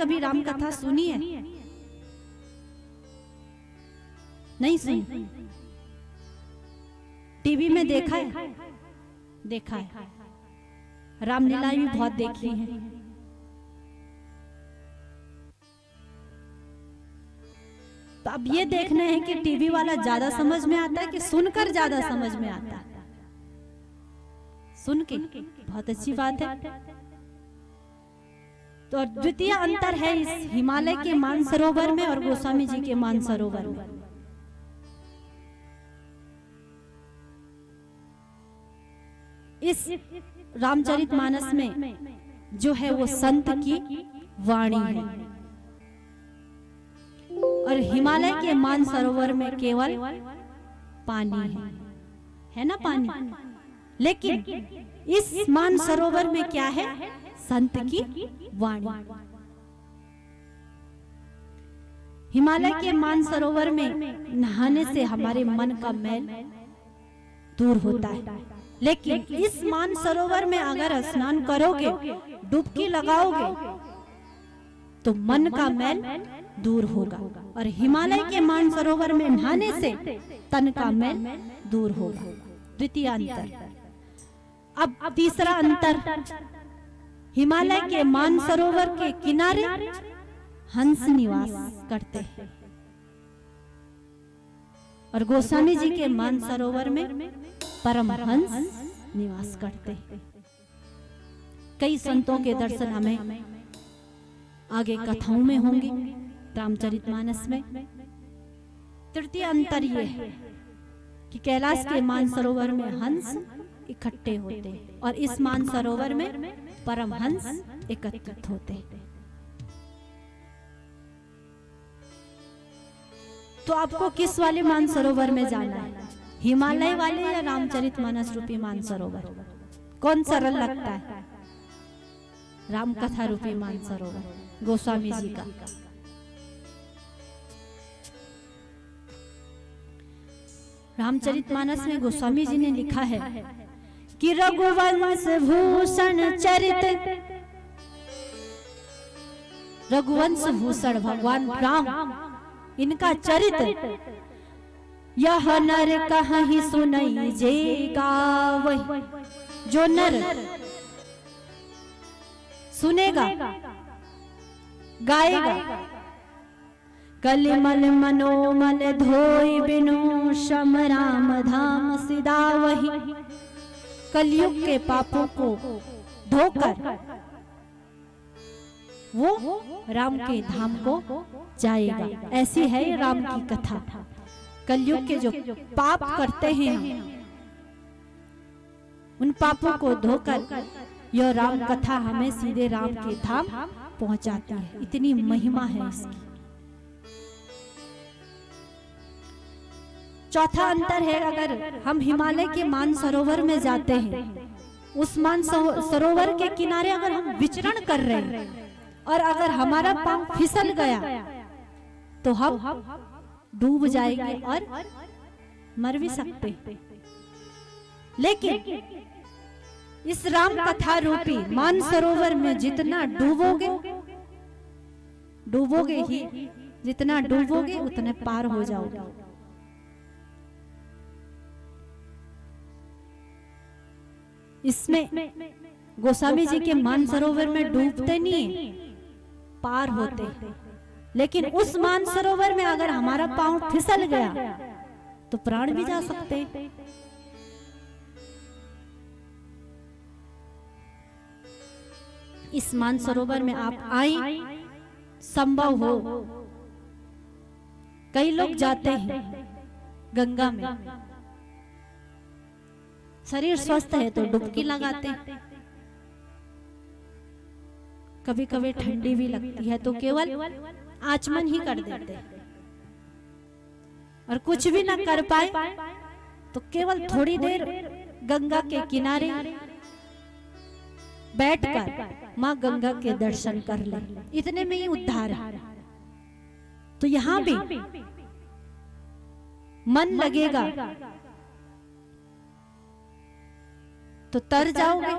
कभी राम कथा सुनी है? नहीं सुनी? टीवी में देखा है? देखा है। रामलीला भी बहुत देखी है। तो अब ये देखना है कि टीवी वाला ज्यादा समझ में आता है कि सुनकर ज्यादा समझ में आता है। सुन के बहुत अच्छी बात है। तो द्वितीय अंतर है इस हिमालय के मानसरोवर में और गोस्वामी जी के मानसरोवर में। इस रामचरितमानस में जो है वो संत की वाणी है और हिमालय के मानसरोवर में केवल पानी है ना, पानी। लेकिन इस मानसरोवर में क्या है? संत की वाणी। हिमालय के मानसरोवर में नहाने से हमारे मन का मैल दूर होता है, लेकिन इस मानसरोवर में अगर स्नान करोगे, डुबकी लगाओगे, तो मन का मैल दूर होगा। और हिमालय के मानसरोवर में नहाने से तन का मैल दूर होगा। द्वितीय अंतर। अब तीसरा अंतर, हिमालय के मानसरोवर के किनारे हंस निवास करते हैं और गोस्वामी जी के मानसरोवर में परमहंस निवास करते हैं। कई संतों के दर्शन हमें आगे कथाओं में होंगे रामचरितमानस में। तृतीय अंतर ये है कि कैलाश के मानसरोवर में हंस इकट्ठे होते हैं और इस मानसरोवर में परमहंस एकत्रित होते हैं। तो आपको किस वाले मानसरोवर में जाना है? हिमालय वाले या रामचरितमानस रूपी मानसरोवर? कौन सरल लगता है? राम कथा रूपी मानसरोवर गोस्वामी जी का। रामचरितमानस में गोस्वामी जी ने लिखा है कि रघुवंश भूषण चरित, रघुवंश भूषण भगवान राम, इनका चरित्र यह नर कहीं सुनई जे गावै। जो नर सुनेगा, गाएगा, कलिमल मनोमल धोई बिनु शम राम धाम सिदावहि। कलयुग के पापों को धोकर वो राम के धाम को जाएगा। ऐसी है ये राम की कथा। कलयुग के जो पाप करते हैं उन पापों को धोकर यह राम कथा हमें सीधे राम के धाम पहुंचाती है। इतनी महिमा है इसकी। चौथा अंतर है, अगर हम हिमालय के मानसरोवर में जाते हैं, उस मानसरोवर के किनारे अगर हम विचरण कर रहे हैं और अगर हमारा पांव फिसल गया तो हम डूब जाएंगे और मर भी सकते। लेकिन इस राम कथा रूपी मानसरोवर में जितना डूबोगे ही, जितना डूबोगे उतने पार हो जाओगे। इसमें गोस्वामी जी के मानसरोवर में डूबते नहीं, पार होते। लेकिन उस मानसरोवर में अगर हमारा पांव फिसल गया तो प्राण भी जा सकते। इस मानसरोवर में आप आए, संभव हो, कई लोग जाते हैं गंगा में, शरीर स्वस्थ है तो डुबकी लगाते हैं। कभी कभी ठंडी भी लगती है तो केवल आचमन ही कर देते हैं। और कुछ भी ना कर पाए तो केवल थोड़ी देर गंगा के किनारे बैठकर मां गंगा के दर्शन कर ले, इतने में ही उद्धार है। तो यहां भी मन लगेगा तो तर जाओगे,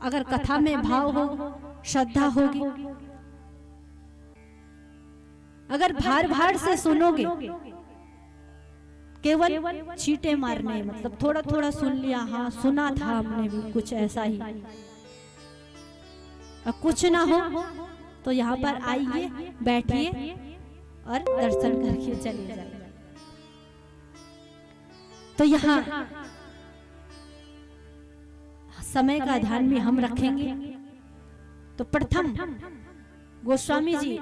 अगर कथा में भाव हो, श्रद्धा होगी अगर भार भार से सुनोगे, केवल छींटे मारने, मतलब थोड़ा थोड़ा सुन लिया, हाँ सुना था हमने भी कुछ ऐसा ही, और कुछ ना हो तो यहाँ पर आइए, बैठिए और दर्शन करके चले जाइए। तो यहाँ समय का ध्यान भी हम रखेंगे। तो प्रथम गोस्वामी जी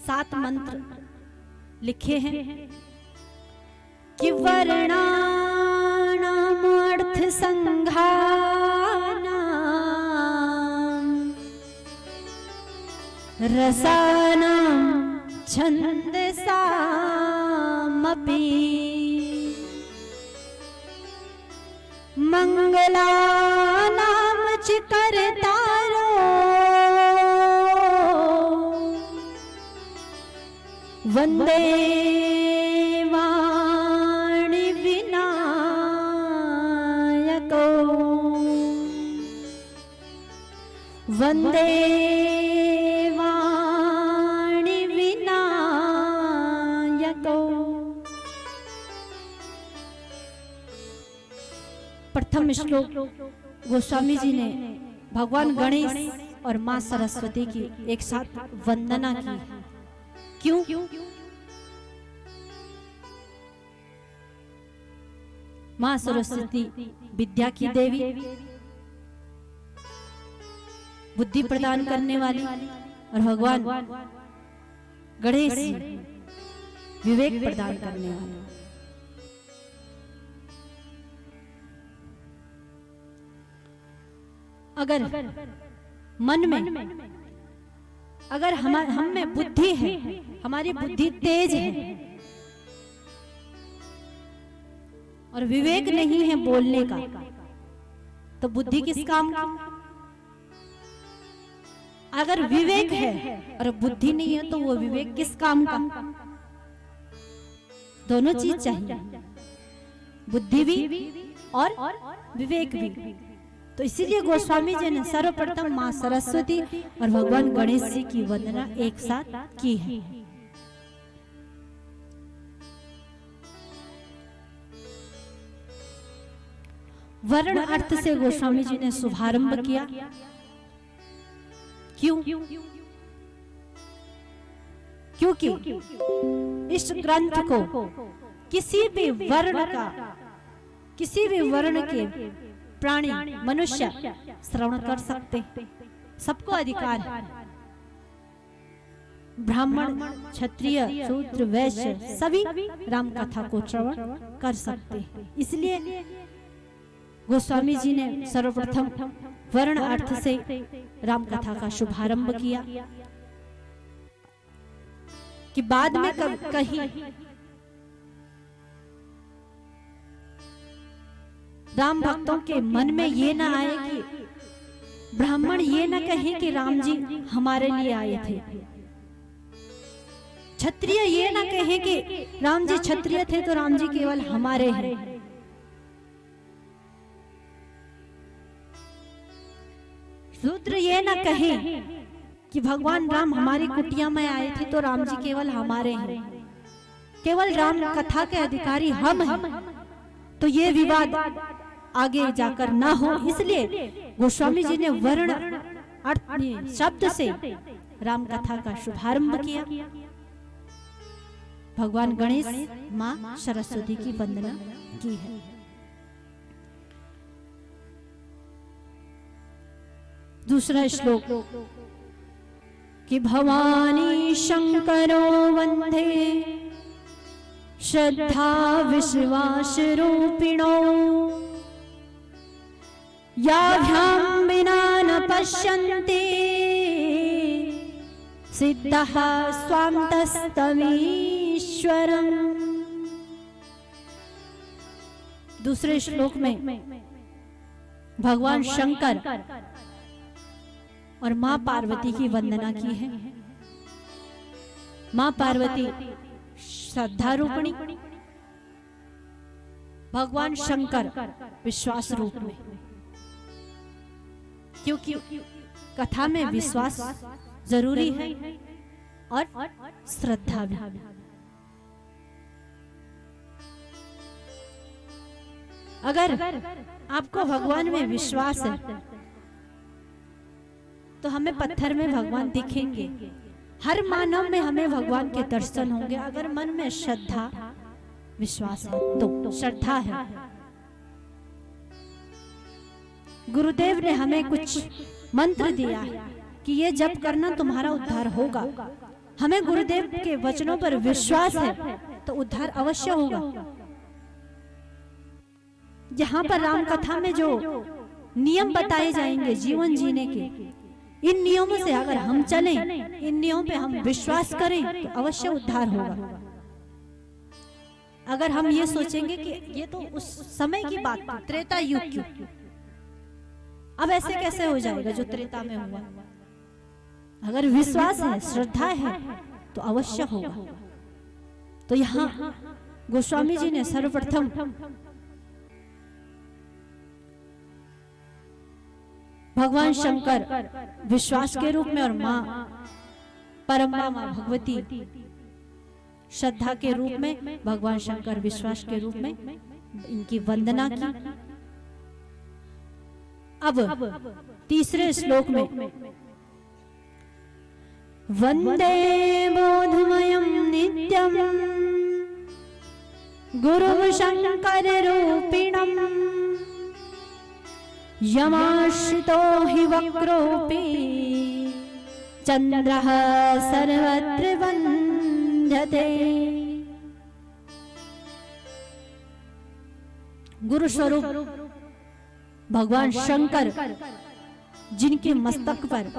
7 मंत्र लिखे हैं कि वर्णानाम अर्थ संघानाम रसानाम छंदसामपि मंगलानाम च कर्तारो वंदे वाणी विनायको वंदे वाणी विनायको। प्रथम श्लोक गोस्वामी जी ने भगवान गणेश और मां सरस्वती की एक साथ वंदना की। क्यों? मां सरस्वती विद्या की देवी, बुद्धि प्रदान करने वाली, और भगवान गणेश विवेक प्रदान करने वाले। अगर मन में, अगर हम में बुद्धि है, हमारी बुद्धि तेज है और विवेक नहीं है बोलने का, तो बुद्धि किस काम की? अगर विवेक है और बुद्धि नहीं है तो वो विवेक किस काम का? दोनों चीज चाहिए, बुद्धि भी और विवेक भी। तो इसीलिए गोस्वामी जी ने सर्वप्रथम मां सरस्वती और भगवान गणेश जी की वंदना एक साथ की है। वर्ण अर्थ से गोस्वामी जी ने शुभारंभ किया। क्यों? क्योंकि इस ग्रंथ को किसी भी वर्ण का, किसी भी वर्ण के प्राणी, मनुष्य श्रवण कर सकते, सबको अधिकार है। ब्राह्मण, क्षत्रिय, शूद्र, वैश्य सभी राम कथा को श्रवण कर सकते। इसलिए गोस्वामी जी ने सर्वप्रथम वर्ण अर्थ से राम कथा का शुभारंभ किया कि बाद में कहीं राम भक्तों के मन में ये ना आए कि ब्राह्मण ये ना कहे कि राम जी हमारे लिए आए थे, क्षत्रिय ये ना कहे कि राम जी क्षत्रिय थे तो राम जी केवल हमारे हैं। शूद्र ये ना कहे कि भगवान राम हमारी कुटिया में आए थे तो राम जी केवल हमारे हैं, केवल राम कथा के अधिकारी हम हैं। तो ये विवाद आगे जाकर ना हो, इसलिए गोस्वामी जी ने वर्ण अर्थ शब्द से राम कथा का शुभारंभ किया। भगवान गणेश, मां सरस्वती की वंदना की है। दूसरा श्लोक कि भवानी शंकरो वंदे श्रद्धा विश्वास रूपिणो याभ्यां विना न पश्यन्ति सिद्धः स्वान्तस्तमीश्वरम्। दूसरे श्लोक में भगवान शंकर और मां पार्वती की वंदना की है। मां पार्वती श्रद्धा रूपिणी, भगवान शंकर विश्वास रूप में, क्योंकि कथा में विश्वास जरूरी है। और श्रद्धा भी। अगर आपको भगवान में विश्वास है तो हमें पत्थर में भगवान दिखेंगे, हर मानव में हमें भगवान के दर्शन होंगे। अगर मन में श्रद्धा विश्वास है तो श्रद्धा है। गुरुदेव ने हमें कुछ मंत्र दिया है कि ये जप करना तुम्हारा उद्धार होगा। हमें गुरुदेव के वचनों पर विश्वास है तो उद्धार अवश्य होगा। यहाँ पर राम कथा में जो नियम बताए जाएंगे जीवन जीने के, इन नियमों से अगर हम चलें, इन नियमों पे हम विश्वास करें तो अवश्य उद्धार होगा। अगर हम ये सोचेंगे कि ये तो उस समय की बात थी, त्रेता युग की, अब ऐसे कैसे हो जाएगा जो त्रेता में हुआ। अगर विश्वास है, श्रद्धा है तो अवश्य होगा। तो यहाँ गोस्वामी जी ने सर्वप्रथम भगवान शंकर विश्वास के रूप में और माँ परम्बा माँ भगवती श्रद्धा के रूप में, भगवान शंकर विश्वास के रूप में इनकी वंदना की। अब तीसरे श्लोक में वंदे बोधमयं नित्यं गुरु शंकर रूपिणं यमाश्रितो हि वक्रोऽपि चंद्रः सर्वत्र वंद्यते। गुरु स्वरूप भगवान शंकर, जिनके मस्तक पर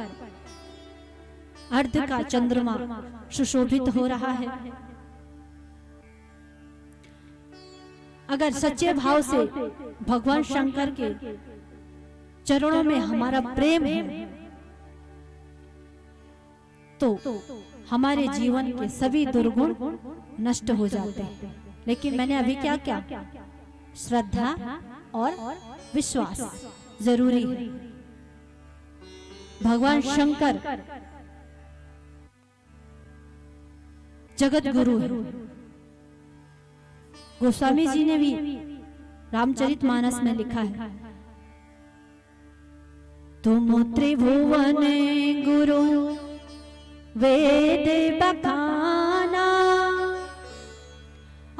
अर्ध का चंद्रमा सुशोभित हो रहा है। अगर सच्चे भाव से भगवान शंकर के चरणों में हमारा प्रेम है तो हमारे जीवन के सभी दुर्गुण नष्ट हो जाते हैं। लेकिन मैंने अभी क्या क्या, श्रद्धा और विश्वास जरूरी है। भगवान शंकर जगत गुरु है। गोस्वामी जी ने भी रामचरितमानस में लिखा है, तुम त्रिभुवन गुरु वेद बखाना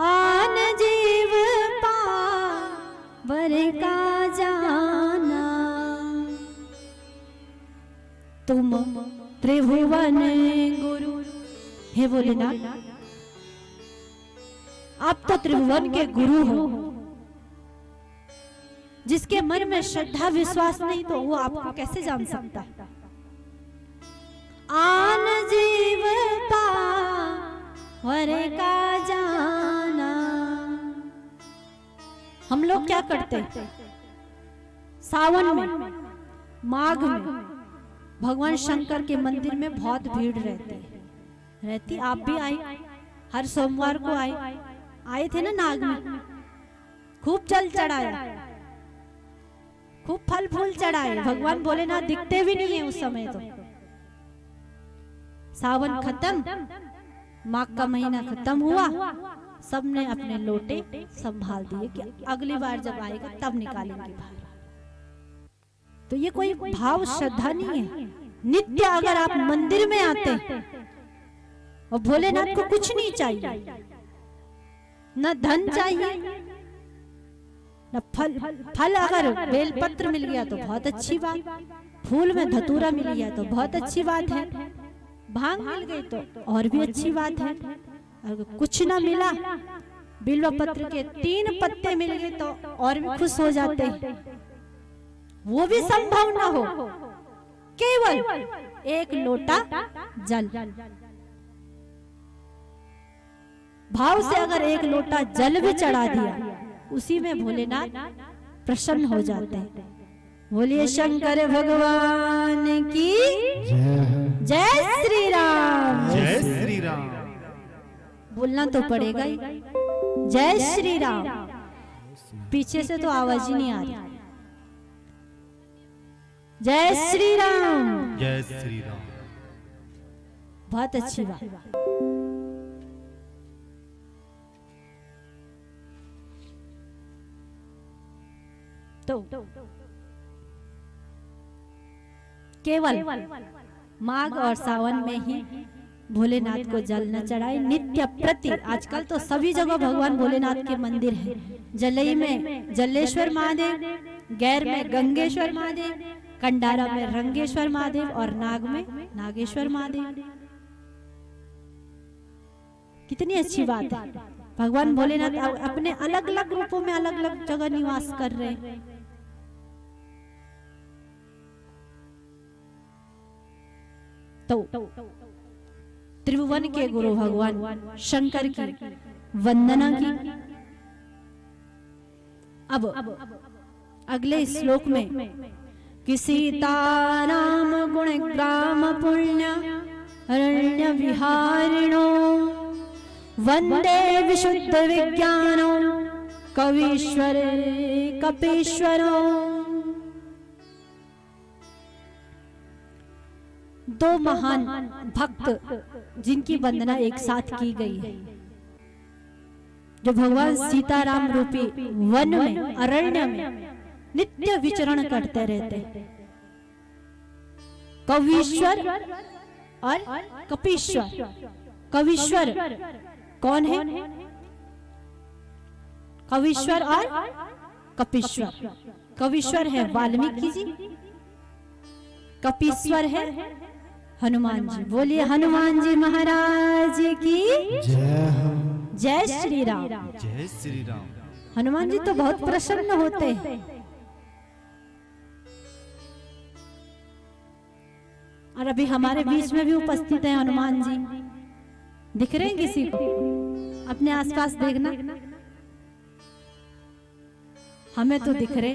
आन जीव पावर का जाना। तुम त्रिभुवन गुरु, हे भोलेनाथ आप तो त्रिभुवन के गुरु हो। जिसके मन में श्रद्धा विश्वास नहीं तो वो आपको कैसे जान सकता है। आन जीव पावर का जाना। हम लोग क्या करते हैं, सावन में, माघ में भगवान शंकर के मंदिर में बहुत भीड़ रहती। आप भी आए, हर सोमवार को आए थे ना नाग में, खूब जल चढ़ाया, खूब फल फूल चढ़ाए। भगवान भोलेनाथ दिखते भी नहीं है उस समय। तो सावन खत्म, माघ का महीना खत्म हुआ, सबने अपने लोटे संभाल दिए कि अगली बार जब आएगा तब निकालेंगे बाहर। तो ये कोई भाव श्रद्धा नहीं है। नित्य अगर आप मंदिर में आते और भोलेनाथ को कुछ नहीं चाहिए, न धन चाहिए न फल अगर बेलपत्र मिल गया तो बहुत अच्छी बात, फूल में धतूरा मिल गया तो बहुत अच्छी बात है, भांग मिल गई तो और भी अच्छी बात है। अगर कुछ ना मिला, बिल्व पत्र के 3 पत्ते मिल गए तो और भी खुश हो जाते हैं। वो भी संभव ना हो, केवल 1 लोटा जल। भाव से अगर 1 लोटा जल भी चढ़ा दिया, उसी में भोलेनाथ प्रसन्न हो जाते हैं। बोलिए शंकर भगवान की जय श्री राम। जय श्री राम। बोलना तो पड़ेगा ही, जय श्री राम। पीछे से तो आवाज ही नहीं आ रही। जय श्री राम। जय श्री राम। बहुत अच्छी बात। तो केवल माघ और सावन में ही भोलेनाथ को जल न चढ़ाए, नित्य प्रति। आजकल तो सभी जगह भगवान भोलेनाथ के मंदिर हैं। जलई में जलेश्वर महादेव, गैर में गंगेश्वर महादेव, कंडारा में रंगेश्वर महादेव और नाग में नागेश्वर महादेव। कितनी अच्छी बात है। भगवान भोलेनाथ अपने अलग अलग रूपों में अलग अलग जगह निवास कर रहे हैं। तो त्रिभुवन के गुरु भगवान शंकर की वंदना की। अब अगले श्लोक में कि सीताराम गुण ग्राम पुण्य अरण्य विहारिणो वंदे विशुद्ध विज्ञानो कवीश्वर कपीश्वरो। दो महान भक्त जिनकी वंदना एक साथ की गई है, जो भगवान सीताराम रूपी वन में अरण्य में नित्य विचरण करते रहते हैं। कवीश्वर और कपीश्वर। कवीश्वर कौन है? कवीश्वर और कपीश्वर। कवीश्वर है वाल्मीकि जी, कपीश्वर है हनुमान जी। बोलिए हनुमान जी महाराज की जय। जय श्री राम। जय श्री राम। हनुमान जी तो बहुत प्रसन्न होते हैं। और अभी हमारे बीच में भी उपस्थित है हनुमान जी। दिख रहे हैं किसी को? अपने आसपास देखना। हमें तो दिख रहे।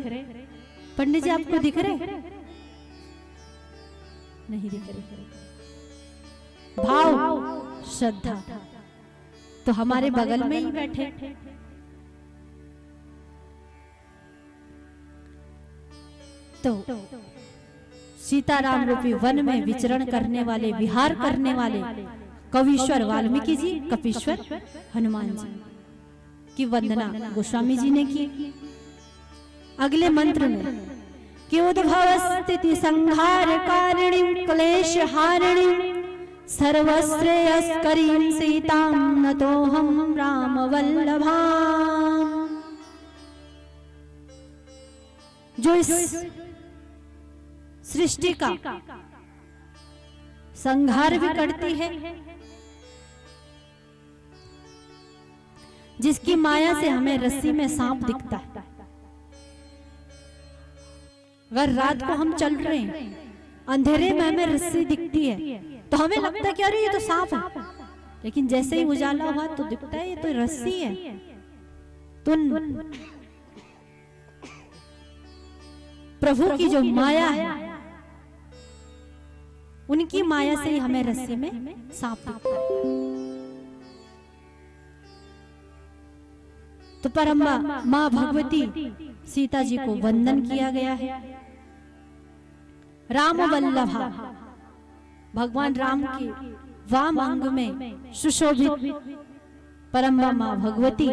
पंडित जी आपको दिख रहे? नहीं दिख रहे। भाव श्रद्धा तो हमारे बगल में ही बैठे। तो सीताराम रूपी वन में विचरण करने वाले, विहार करने वाले कवीश्वर वाल्मीकि जी, कपीश्वर हनुमान जी की वंदना गोस्वामी जी ने की। अगले मंत्र में कि उद्भव स्थिति संहार कारिणी क्लेश हारिणी सर्वश्रेयस्करीं सीतां नतोऽहं राम वल्लभाम्। जो इस सृष्टि का संहार भी करती है, जिसकी माया से हमें रस्सी में सांप दिखता है। अगर रात को हम चल रहे हैं, अंधेरे में हमें रस्सी दिखती है तो हमें लगता है कि अरे ये तो सांप है, लेकिन जैसे ही उजाला हुआ तो दिखता है ये तो रस्सी है। तो प्रभु की जो माया है, उनकी माया से ही हमें रस्सी में सांप दिखता है। तो परम मां भगवती सीता जी को वंदन किया गया है। राम वल्लभा, भगवान राम की वाम अंग में सुशोभित परम मां भगवती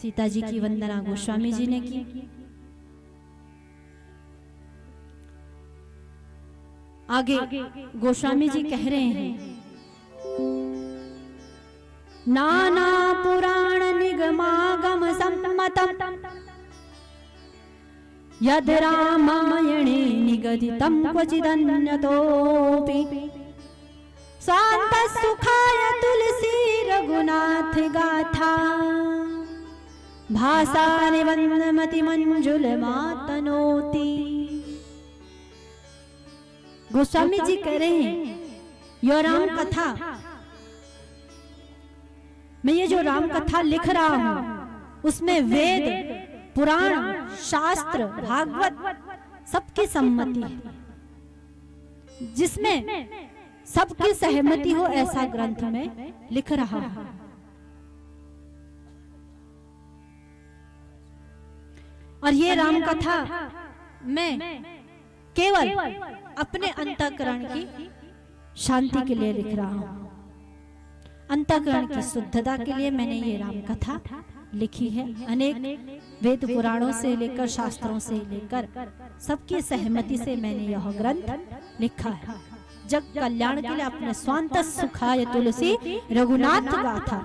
सीता जी की वंदना गोस्वामी जी ने की। आगे गोस्वामी जी कह रहे हैं, नाना पुराण निगमागम सम्मतम् यद् रामायणे निगदितं क्वचिदन्यतोऽपि स्वान्तः सुखाय तुलसी रघुनाथ गाथा भासा निबन्धमति मंजुलमातनोति। गोस्वामी जी कह रहे हैं, यो राम कथा, मैं ये जो राम कथा लिख रहा हूं उसमें वेद, पुराण, शास्त्र, भागवत सबकी सम्मति है, जिसमें सबकी सहमति हो ऐसा ग्रंथ में लिख रहा हूं। और ये राम कथा मैं केवल अपने अंतःकरण की शांति के लिए लिख रहा हूं, अंतःकरण की शुद्धता के लिए मैंने ये राम कथा लिखी है। अनेक वेद पुराणों से लेकर शास्त्रों से लेकर सबकी सहमति से मैंने यह ग्रंथ लिखा है। जग कल्याण के लिए अपने स्वांत सुखाय तुलसी रघुनाथ गाथा,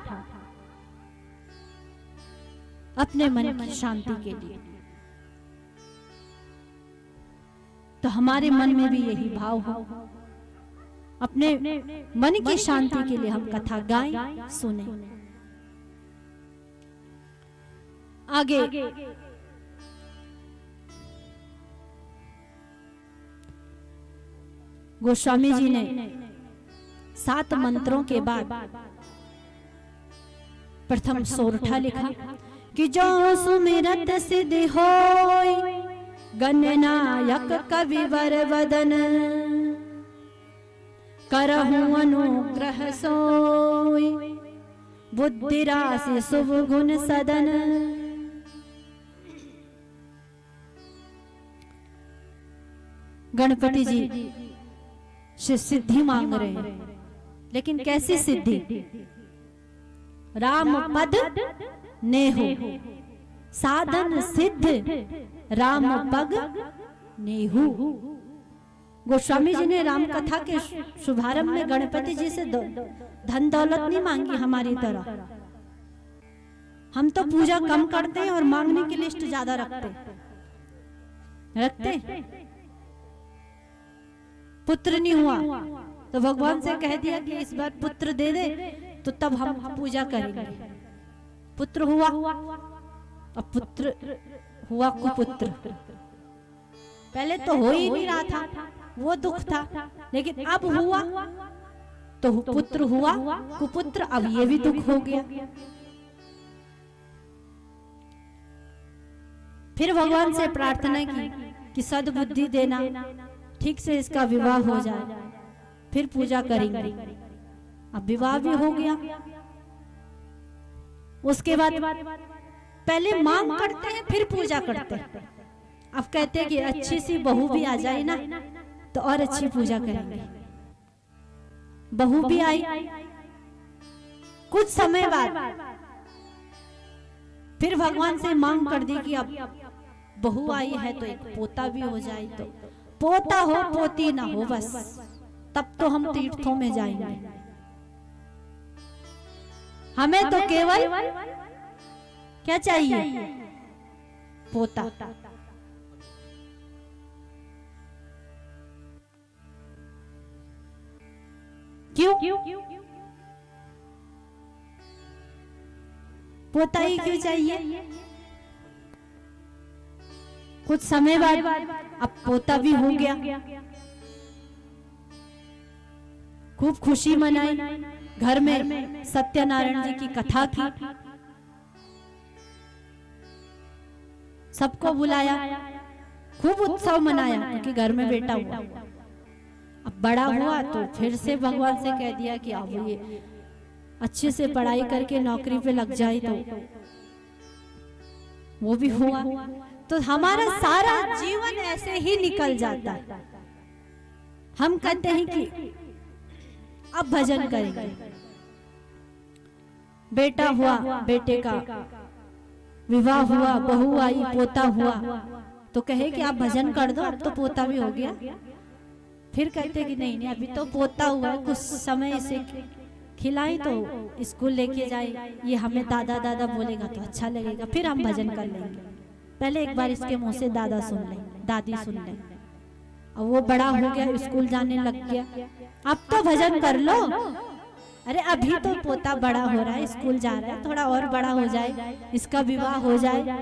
अपने मन की शांति के लिए। तो हमारे मन में भी यही भाव हो, अपने मन की शांति के लिए हम कथा गाएं, सुने। आगे गोस्वामी जी ने 7 मंत्रों के बाद प्रथम सोरठा लिखा कि जो सुमिरत सिद्धि होय, गणनायक कविवर वदन, करहूं अनुग्रह सोय, बुद्धि राशि शुभ गुण सदन। गणपति जी से सिद्धि मांग रहे हैं, लेकिन कैसी सिद्धि? राम पद नेहो, साधन सिद्ध राम पग नेहु। गोस्वामी जी ने राम कथा के शुभारंभ में गणपति जी से धन दौलत नहीं मांगी हमारी तरह। हम तो पूजा कम करते हैं और मांगने की लिस्ट ज्यादा रखते। पुत्र नहीं हुआ तो भगवान से कह दिया कि इस बार पुत्र दे दे, तो तब हम पूजा करेंगे। पुत्र हुआ, अब पुत्र हुआ कुपुत्र। पहले तो हो ही नहीं रहा था, वो दुख था, लेकिन अब हुआ तो पुत्र हुआ कुपुत्र, अब ये भी दुख हो गया। फिर भगवान से प्रार्थना की कि सद्बुद्धि देना, ठीक से इसका विवाह हो जाए, फिर पूजा करेंगे। अब विवाह भी हो गया। उसके बाद पहले मांग करते हैं, फिर पूजा करते हैं। अब कहते हैं कि अच्छी सी बहू भी आ जाए ना तो और अच्छी पूजा करेंगे। बहू भी आई, कुछ समय बाद फिर भगवान से मांग कर दी कि अब बहू आई है तो एक पोता भी हो जाए, तो पोता हो पोती ना हो बस, तब तो हम तीर्थों में जाएंगे। हमें तो केवल क्या चाहिए? पोता। क्यों? पोता ही क्यों चाहिए? कुछ समय बाद अब पोता भी हो गया, खूब खुशी मनाई। घर में सत्यनारायण जी की कथा थी, सबको बुलाया, खूब उत्सव मनाया क्योंकि घर में बेटा हुआ। अब बड़ा हुआ तो फिर से भगवान से कह दिया कि अब ये अच्छे से पढ़ाई करके नौकरी पे लग जाए, तो वो भी हुआ। तो हमारा सारा जीवन ऐसे ही निकल जाता है। हम कहते हैं कि अब भजन करेंगे, बेटा हुआ, बेटे का विवाह हुआ, बहू आई, पोता हुआ, तो कहे कि आप भजन कर दो, अब तो पोता भी हो गया। फिर कहते कि नहीं, अभी तो पोता हुआ है, कुछ समय इसे खिलाई तो स्कूल लेके जाए, ये हमें दादा दादा बोलेगा तो अच्छा लगेगा, फिर हम भजन कर लेंगे। पहले एक बार इसके मुंह से दादा सुन ले, दादी सुन ले। अब वो बड़ा हो गया, स्कूल जाने लग गया, अब तो भजन कर लो। अरे अभी तो पोता बड़ा हो रहा है, स्कूल जा रहा है, थोड़ा और बड़ा हो जाए, इसका विवाह हो जाए,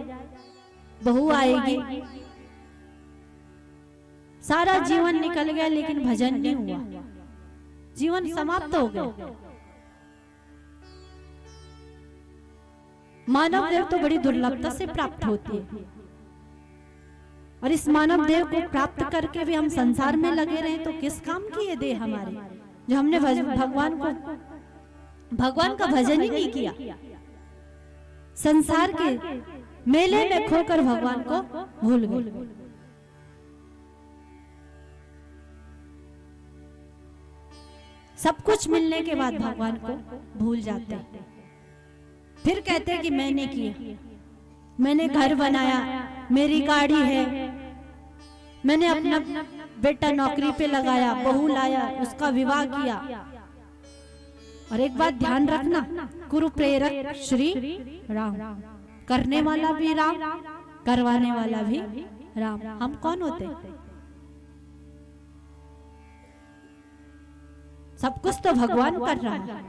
बहू आएगी। सारा जीवन निकल गया लेकिन भजन नहीं हुआ, जीवन समाप्त हो गया। मानव देव तो बड़ी दुर्लभता से प्राप्त होती है, और इस मानव देव को प्राप्त करके भी हम संसार में लगे रहे तो किस काम की ये देह हमारे, जो हमने भगवान का भजन ही नहीं किया। संसार के मेले में खोकर भगवान को भूल गए। सब कुछ मिलने के बाद भगवान को भूल जाते हैं। फिर कहते हैं कि मैंने किया, मैंने घर बनाया, मेरी गाड़ी है, मैंने अपना बेटा नौकरी पे लगाया, बहू लाया, उसका विवाह किया। और एक बात ध्यान रखना, गुरु प्रेरक श्री राम, करने वाला भी राम, करवाने वाला भी राम। हम कौन होते? सब कुछ तो भगवान कर रहा है।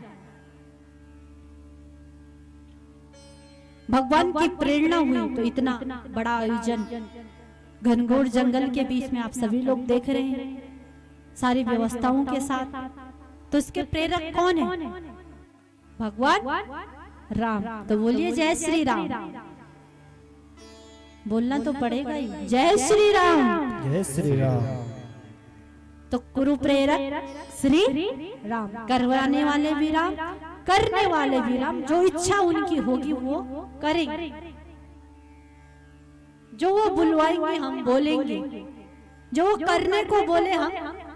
भगवान की प्रेरणा हुई तो इतना बड़ा आयोजन घनघोर जंगल के बीच में आप सभी लोग देख रहे हैं, सारी व्यवस्थाओं के साथ। तो इसके प्रेरक कौन है? भगवान राम। तो बोलिए जय श्री राम। बोलना तो पड़ेगा ही, जय श्री राम। जय श्री राम। तो गुरु प्रेरक श्री राम, करवाने वाले भी राम, करने वाले भी राम। जो इच्छा उनकी होगी वो करेंगे, जो वो बुलवाएंगे हम बोलेंगे, जो वो करने को बोले हम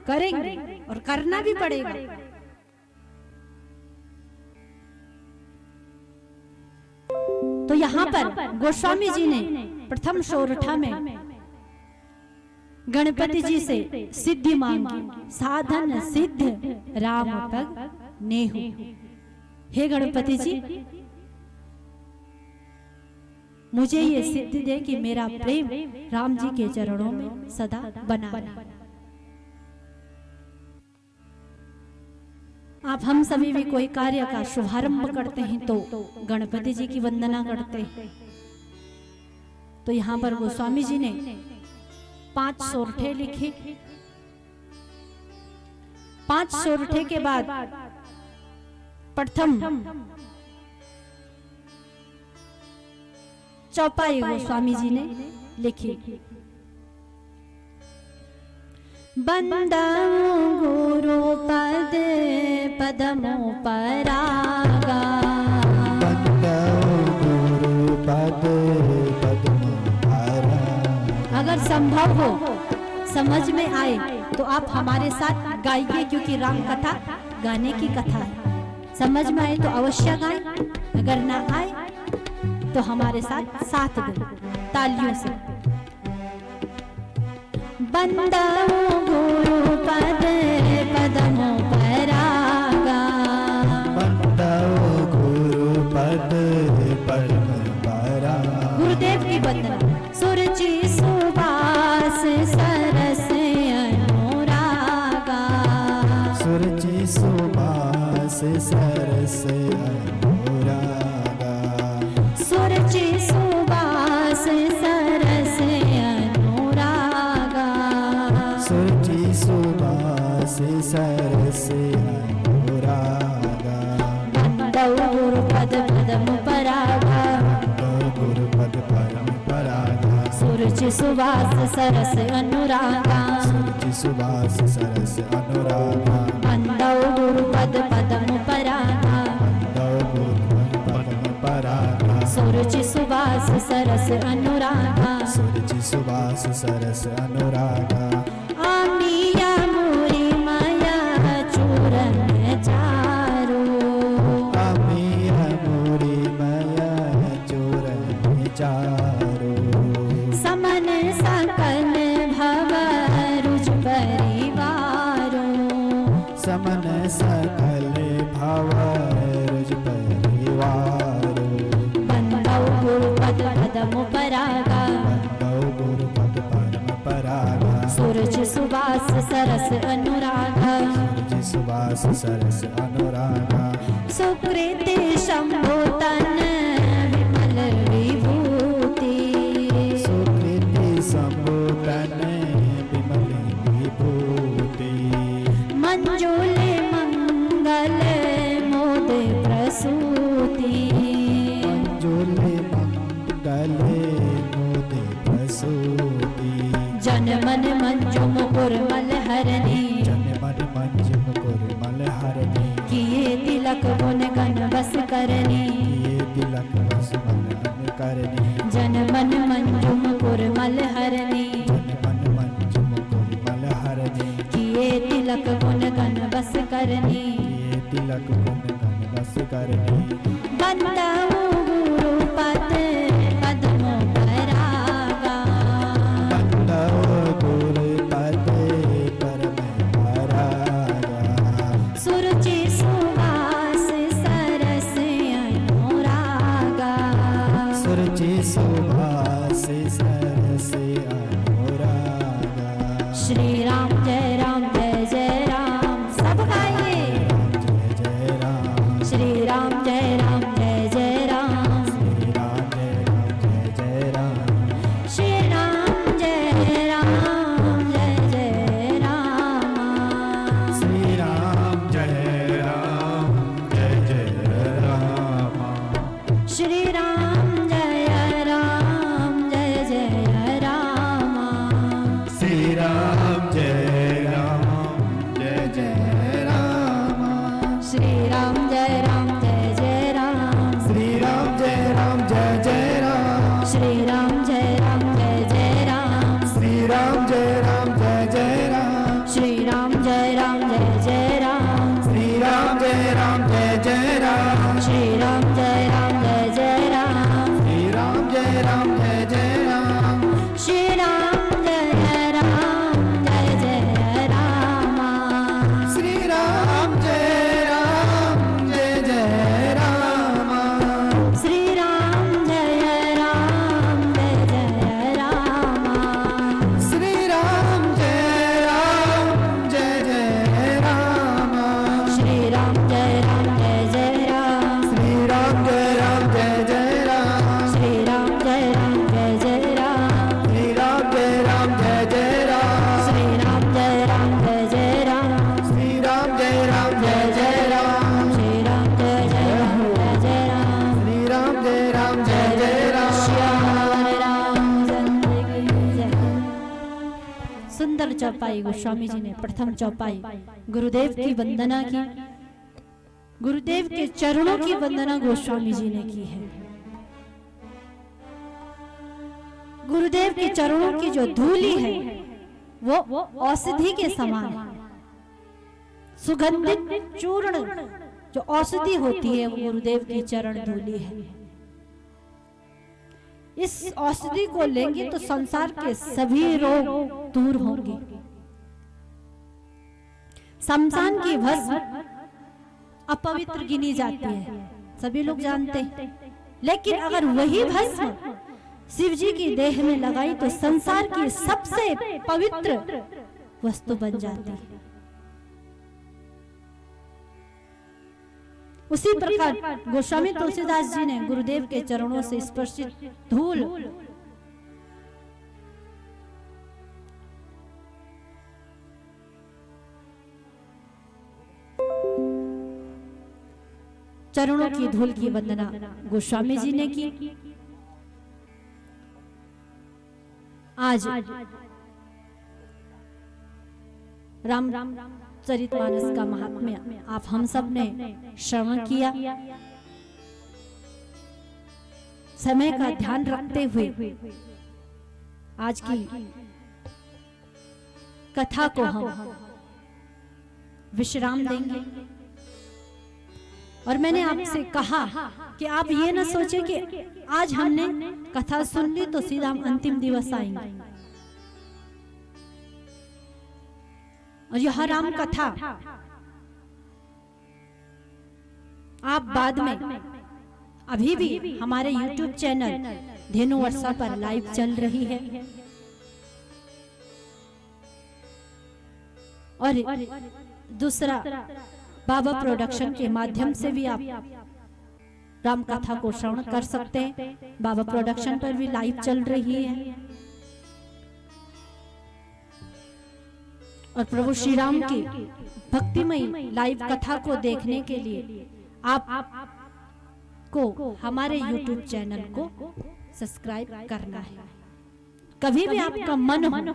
करेंगे, और करना भी पड़ेगा। तो यहाँ पर गोस्वामी जी ने प्रथम सोरठा में गणपति जी से सिद्धि मांगी, साधन सिद्ध राम पग नेहु। हे गणपति जी, मुझे ये सिद्धि दे कि मेरा प्रेम राम जी के चरणों में सदा बना रहे। आप हम सभी भी कोई कार्य का शुभारंभ करते हैं तो गणपति जी की वंदना करते हैं। तो यहाँ पर गोस्वामी जी ने 5 सोरठे लिखे। 5 सोरठे के बाद प्रथम चौपाई गोस्वामी जी ने लिखी। बंदऊ गुरु पद पदमो परागा, बंदऊ गुरु पद पदमो परागा। अगर संभव हो, समझ में आए तो आप हमारे साथ गाइए, क्योंकि राम कथा गाने की कथा है। समझ में आए तो अवश्य गाएं, अगर ना आए तो हमारे साथ दें तालियों से। बंदऊ गुरु पद पदमो परागा, बंदऊ गुरु पद पदमो परागा। गुरुदेव की वंदना। सुरुचि सुबास सरस अनुरागा, सुरुचि सुबास सरस अनुरागा, सुरुचि सुबास सरस अनुरागा, सुरुचि सुबास सरस अनुरागा। बंदऊ गुरु पद पदम परागा, बंदऊ गुरु पद पदम परागा। सुरुचि सुबास सरस अनुरागा, सुरुचि सुबास सरस अनुरागा। बंदऊ गुरु पद पदम परागा, बंदऊ गुरु पद पदम परागा। सुरुचि सुबास सरस अनुरागा, सुरुचि सुबास सरस अनुरागा। आमिया मुरी माया चूरन चारो, अमिया मुरी मया चूरन चारो। समन सकल भव रुज परिवारो, समन सकल भव रुज परिवारो। बंदऊ गुरु पद पदम परागा, बंदऊ गुरु पद पदम परागा। सुरुचि सुबास सरस अनुरागा, सुरुचि सुबास सरस अनुरागा। सुकृति शंभो तन विमल विभूति, सुकृति संबोधन विमल विभूति। मंजुले मंगल मोद प्रसूति, मंजुले मंगले मोदे प्रसूति। जन मन मंजु मुकुर मलहरणी, जन मन मंज मुकुर मलहरणी। किए तिलक गुण गण बस करनी, ये तिलक बस मन करनी। जन मन मंजु मुकुर मलहरणी, जन मन मंज मुकुर मलहरणी। किए तिलक गुण गण बस करनी। तिलक गुण गण बस करनी। बंदऊ गुरु पद पद्मों परागा, बंदऊ गुरु पद परम परागा। सुरुचि सुवास सरस अनुरागा, सुरुचि सुभास सरस अनुरागा। श्री राम जय राम जय जय राम, सब गाइए। जय जय राम, श्री राम जय राम जय जय राम, श्री राम जय जय राम। श्री राम जय राम जय जय राम, श्री राम जय राम जय जय राम। श्री राम जय राम जय जय राम, श्री राम जय राम जय जय राम। श्री राम जय राम जय जय राम, श्री राम जय राम जय जय राम। श्री राम जय राम जय जय राम, श्री राम जय राम जय जय राम। श्री राम जय राम जय जय राम, श्री राम जय राम जय जय राम। श्री राम जय राम जय जय राम, श्री राम जय राम जय जय राम। श्री राम जय राम जय जय राम, श्री राम जय राम जय जय राम। श्री राम जय राम जय जय राम, श्री राम जय राम जय जय राम। श्री राम जय राम जय जय राम, श्री राम जय राम जय जय राम। श्री राम जय राम जय जय राम, श्री राम जय राम जय जय राम। श्री राम जय राम जय जय राम, श्री राम जय राम जय जय राम। श्री राम जय राम जय जय राम, श्री राम जय राम जय जय राम। श्याम रामचंद्र की जय। सुंदर चौपाई गोस्वामी जी ने प्रथम चौपाई गुरुदेव की वंदना की, गुरुदेव के चरणों की वंदना गोस्वामी जी ने की है। गुरुदेव के चरणों की जो धूली है वो औषधि के समान है। सुगंधित चूर्ण जो औषधि होती है वो गुरुदेव की चरण धूली है। इस औषधि को लेंगे तो संसार के सभी रोग दूर होंगे। शमशान की भस्म अपवित्र गिनी जाती है, सभी लोग जानते हैं, लेकिन अगर वही भस्म शिव जी की देह में लगाई तो संसार की सबसे पवित्र वस्तु बन जाती है। उसी प्रकार गोस्वामी तुलसीदास जी ने गुरुदेव के चरणों से स्पर्शित धूल चरणों की धूल की वंदना गोस्वामी जी ने की। आज राम चरितमानस का महात्म्य आप हम सब ने श्रवण किया। समय का ध्यान रखते हुए आज की कथा को हम विश्राम देंगे। और मैंने आपसे कहा कि आप ये ना सोचे कि आज हमने कथा सुन ली तो सीधा हम अंतिम दिवस आएंगे। और यह राम कथा आप बाद में अभी भी हमारे YouTube चैनल धेनु वर्षा पर लाइव चल रही है। और दूसरा बाबा प्रोडक्शन के माध्यम से भी आप राम कथा को श्रवण कर सकते हैं। बाबा प्रोडक्शन पर भी लाइव चल रही है। और प्रभु श्री राम की भक्तिमयी लाइव कथा को देखने के लिए आप को हमारे YouTube चैनल को सब्सक्राइब करना है। कभी भी आपका मन हो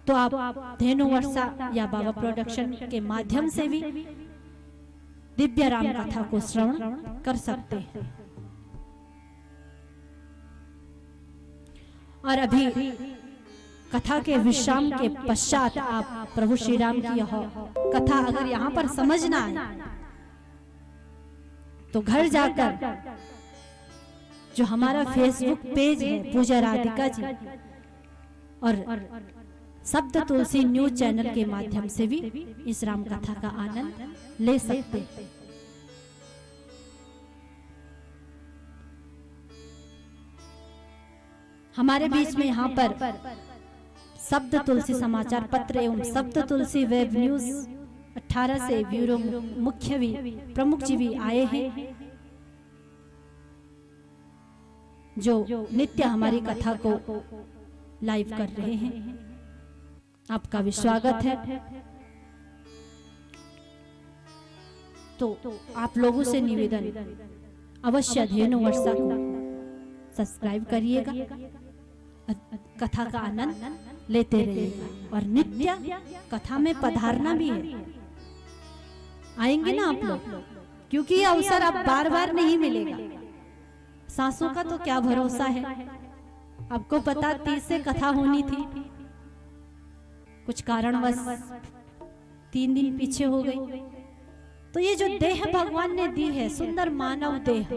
तो आप धेनु वर्षा या बाबा प्रोडक्शन के माध्यम से भी दिव्य राम कथा को श्रवण कर सकते हैं। और अभी कथा के विश्राम के पश्चात आप प्रभु श्री राम की यह कथा अगर यहाँ पर समझना है तो घर जाकर जो हमारा फेसबुक पेज है पूजा राधिका जी और शब्द तुलसी न्यूज चैनल के माध्यम से भी इस राम कथा का आनंद ले सकते हैं। हमारे बीच में यहाँ पर शब्द तुलसी समाचार पत्र एवं शब्द तुलसी वेब न्यूज 18 से ब्यूरो मुख्य भी प्रमुख जी भी आए हैं, जो नित्य हमारी कथा को लाइव कर रहे हैं। आपका भी स्वागत है। तो आप लोगों से निवेदन, अवश्य धेनु वर्षा को सब्सक्राइब करिएगा, कथा का आनंद लेते रहिएगा और नित्य कथा में पधारना भी है। आएंगे ना आप लोग, क्योंकि ये अवसर अब बार बार नहीं मिलेगा। सासों का तो क्या भरोसा है। आपको पता 30 से कथा होनी थी, कुछ कारणवश 3 दिन पीछे हो गई। तो ये जो देह भगवान ने दी है, सुंदर मानव देह,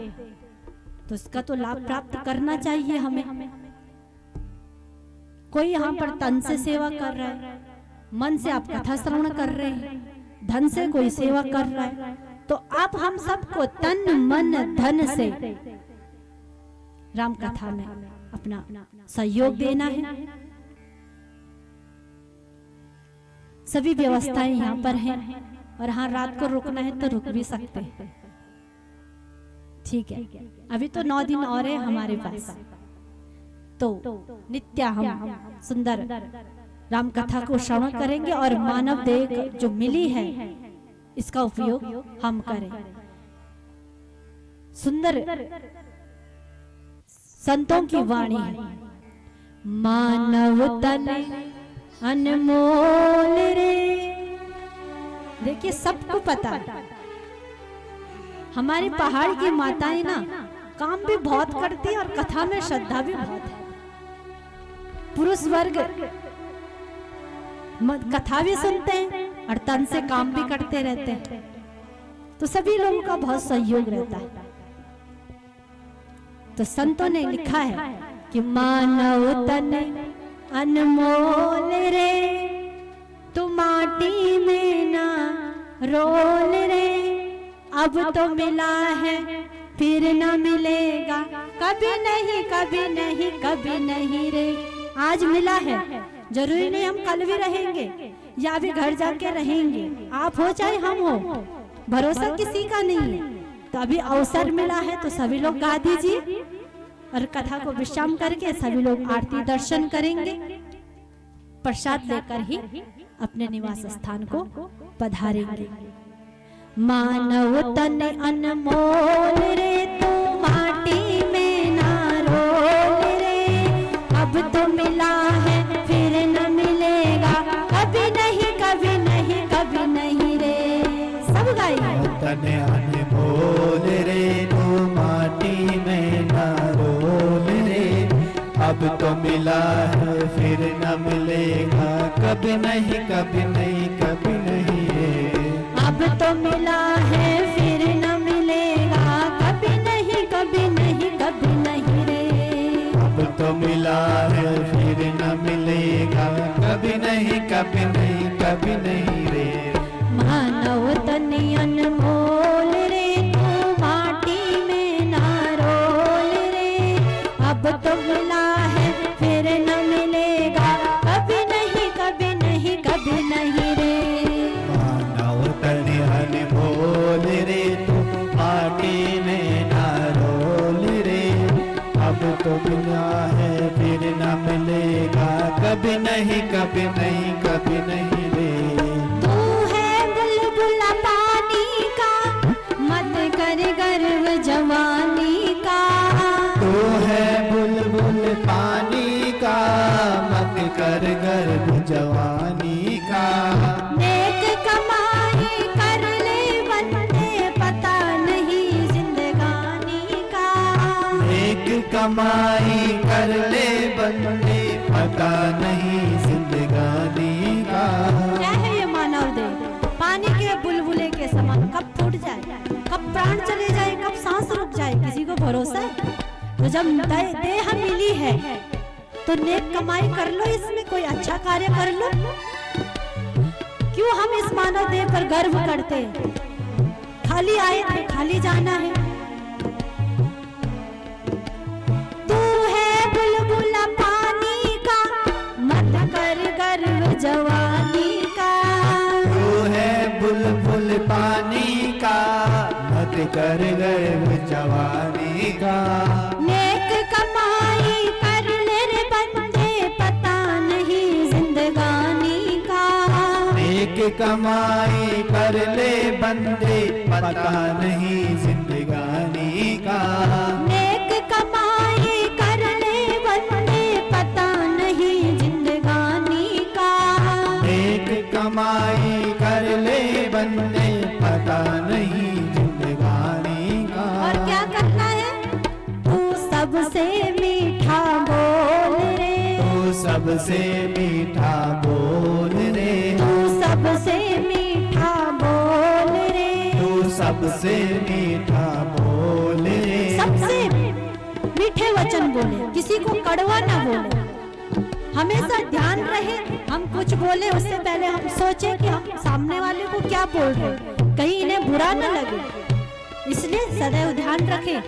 तो इसका तो लाभ प्राप्त करना चाहिए हमें। कोई यहाँ पर तन से सेवा कर रहा है, मन से आप कथा श्रवण कर रहे हैं, धन से कोई सेवा कर रहा है, तो आप हम सबको तन मन धन से राम कथा में अपना सहयोग देना है। सभी व्यवस्थाएं यहाँ पर हैं और हाँ रात को रुकना है तो रुक भी सकते हैं। ठीक है, अभी तो 9 दिन और है हमारे पास। तो नित्य हम सुंदर राम कथा को श्रवण करेंगे और मानव देह जो मिली है इसका उपयोग हम करें। सुंदर संतों की वाणी है, मानव तन अनमोल रे। देखिए सबको पता है हमारी पहाड़ की माताएं ना काम भी बहुत करती है और कथा में श्रद्धा भी बहुत है। पुरुष वर्ग कथा भी सुनते हैं और तन से काम भी करते रहते हैं, तो सभी लोगों का बहुत सहयोग रहता है। तो संतों ने लिखा है कि मानव तन अनमोल रे, तू माटी में ना रोल रे। अब तो मिला है फिर न मिलेगा, कभी नहीं कभी नहीं कभी नहीं रे। आज मिला है, जरूरी नहीं हम कल भी रहेंगे या भी घर जाके रहेंगे, आप हो चाहे हम हो, भरोसा किसी का नहीं है। तो अभी अवसर मिला है तो सभी लोग गा दीजिए और कथा को विश्राम करके सभी लोग आरती दर्शन करेंगे, प्रसाद लेकर ही अपने निवास स्थान को पधारेंगे। मानव तन अनमोल रे, तू माटी में ना रोल रे। अब तो मिला है फिर न मिलेगा, कभी नहीं कभी नहीं कभी नहीं रे। सब गाइए। तन अनमोल रे, तू माटी में ना रोल रे। अब तो मिला है फिर न मिलेगा, कभी नहीं कभी नहीं कभी नहीं रे। अब तो मिला है फिर न मिलेगा, कभी नहीं कभी नहीं कभी नहीं रे। अब तो मिला है फिर न मिलेगा, कभी नहीं कभी नहीं कभी नहीं रे। मानव तन अनमोल रे, तू माटी में ना रोल रे। अब तो मिला है फिर न मिलेगा, कभी नहीं कभी नहीं कभी नहीं रे। मानव तन अनमोल रे, तू माटी में ना रोल रे। अब तो मिला है फिर न मिलेगा, कभी नहीं कभी नहीं कभी नहीं रे। तू है बुलबुल पानी का, मत कर गर्व जवानी का। तू है बुलबुल पानी का, मत कर गर्व जवानी का। नेक कमाई कर ले बंदे, पता नहीं जिंदगानी का। नेक कमाई कर ले बंदे, पता नहीं जिंदगानी का। क्या है ये मानव देह? पानी के बुलबुले के समान कब फूट जाए, कब प्राण चले जाए, कब भरोसा है। तो जब देह मिली है तो नेक कमाई कर लो, इसमें कोई अच्छा कार्य कर लो। क्यों हम इस मानव देह पर गर्व करते? खाली आए थे, खाली जाना है। तू है बुलबुल पानी का, मत कर गर्व जवानी का। तू है बुलबुल पानी का, मत कर गर्व जवानी का। नेक कमाई कर ले रे बंदे, पता नहीं जिंदगानी का। नेक कमाई कर ले बंदे, पता नहीं जिंदगानी का। नेक कमाई कर ले बंदे, पता नहीं जिंदगानी का। नेक कमाई कर ले बंदे, पता नहीं जिंदगानी का। और क्या करना है? तू सबसे मीठा बोल रे, तू सबसे मीठा बोल रे, तू सबसे मीठा बोल रे, तू सबसे मीठा बोल रे। सबसे मीठे वचन बोले, किसी को कड़वा ना बोले। हमेशा ध्यान रहे, हम कुछ बोले उससे पहले हम सोचें कि हम सामने वाले को क्या बोल रहे हैं, कहीं इन्हें बुरा न लगे। इसलिए सदैव ध्यान रखें।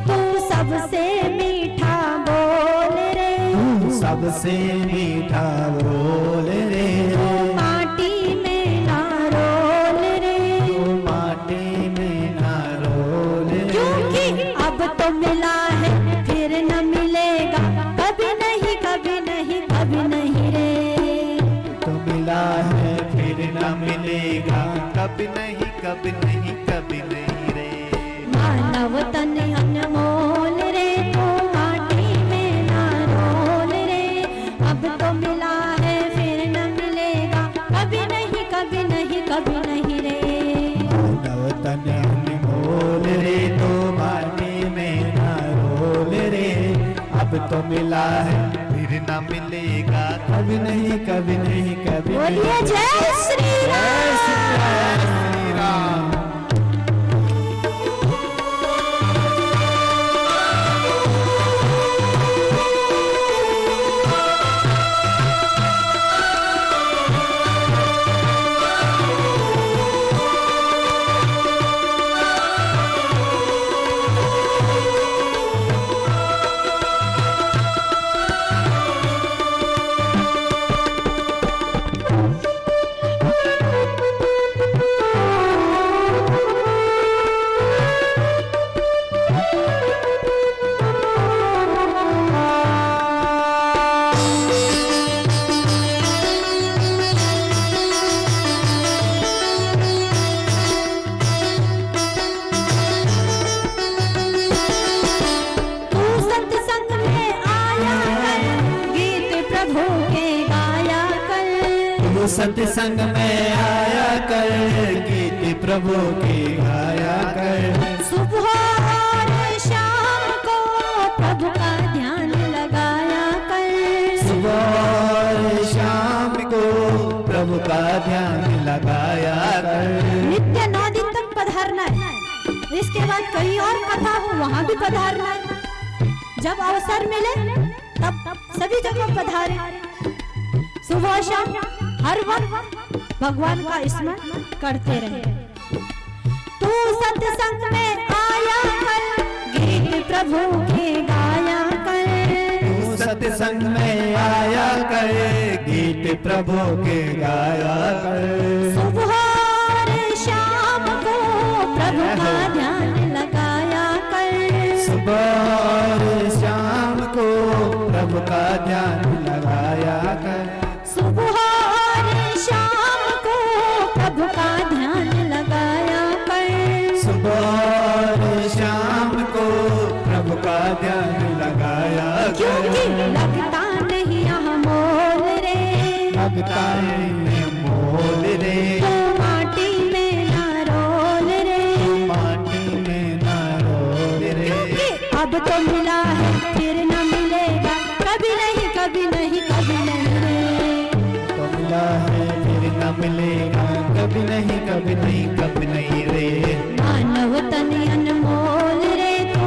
तू सबसे मीठा बोल रे, तू सबसे मीठा बोल रे, तू माटी में ना रोल रे, तू माटी में ना रोल रे। क्योंकि अब तो मिला है फिर न मिलेगा, कभी नहीं कभी नहीं कभी नहीं रे। तो मिला है फिर न मिलेगा, कभी नहीं कभी नहीं कभी नहीं रे। मानव तन अनमोल रे, तू माटी में ना रोल रे। अब तो मिला है फिर न मिलेगा, कभी नहीं कभी नहीं कभी नहीं रे। मानव तन अनमोल रे, तो माटी में ना रोल रे। अब तो मिला है फिर न मिलेगा, कभी नहीं कभी नहीं कभी नहीं। बोलिए जय श्री जय श्री राम। राम, श्री राम। तू सत्संग में आया कर, गीत प्रभु के गाया कर। तू सत्संग में आया कर, गीत प्रभु के गाया कर। सुबह और शाम को प्रभु का ध्यान लगाया कर। सुबह और शाम को प्रभु का ध्यान लगाया कर। नित्य 9 दिन तक पधारना है, इसके बाद कहीं और कथा हो वहाँ भी पधारना है। जब अवसर मिले तब सभी जगह पधारे। सुबह शाम हर वक्त भगवान का स्मरण करते रहे। तू सत्संग में आया कर, गीत प्रभु के गाया कर। तू सत्संग में आया कर, गीत प्रभु के गाया कर। सुबह और शाम को प्रभु का ध्यान लगाया कर। सुबह और शाम को प्रभु का ध्यान लगाया कर। सुबह और शाम को प्रभु का ध्यान लगाया कर। सुबह और शाम को प्रभु का ध्यान लगाया क्योंकि कर। लगता नहीं यहाँ मोल रे, लगता है मोल रे, तू माटी में ना रोल रे। माटी में ना रोल रे। क्योंकि अब तो मिला है फिर न मिलेगा, कभी नहीं कभी नहीं कभी नहीं रे। तो मिला है फिर न मिलेगा, कभी नहीं कभी नहीं कभी नहीं रे। मानव तन अनमोल रे, तू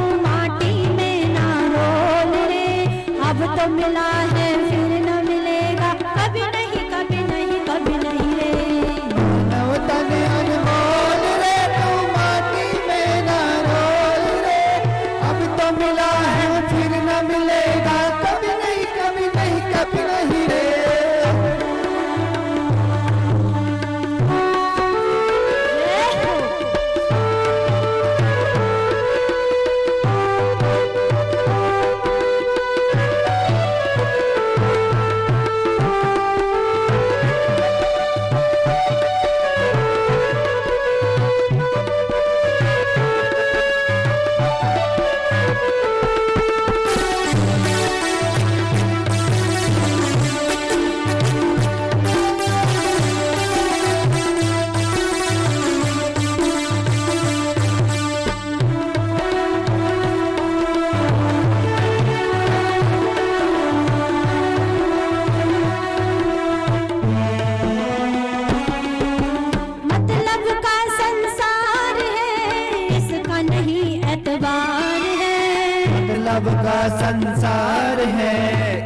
का संसार है,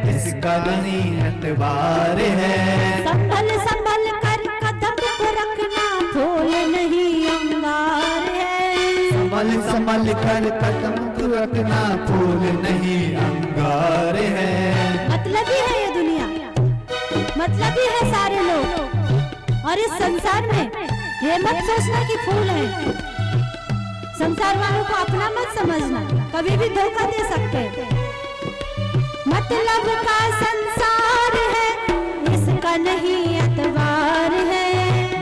इसका नहीं एतबार है। संभल संभल कर कदम को रखना, फूल नहीं अंगार है। संभल संभल कर कदम को रखना, फूल नहीं अंगार है। मतलब ही है ये दुनिया, मतलब ही है सारे लोग। और इस संसार में ये मत सोचना कि फूल है। संसार वालों को अपना मत समझना, कभी भी धोखा दे सकते हैं। मतलब का संसार है, इसका नहीं एतबार है।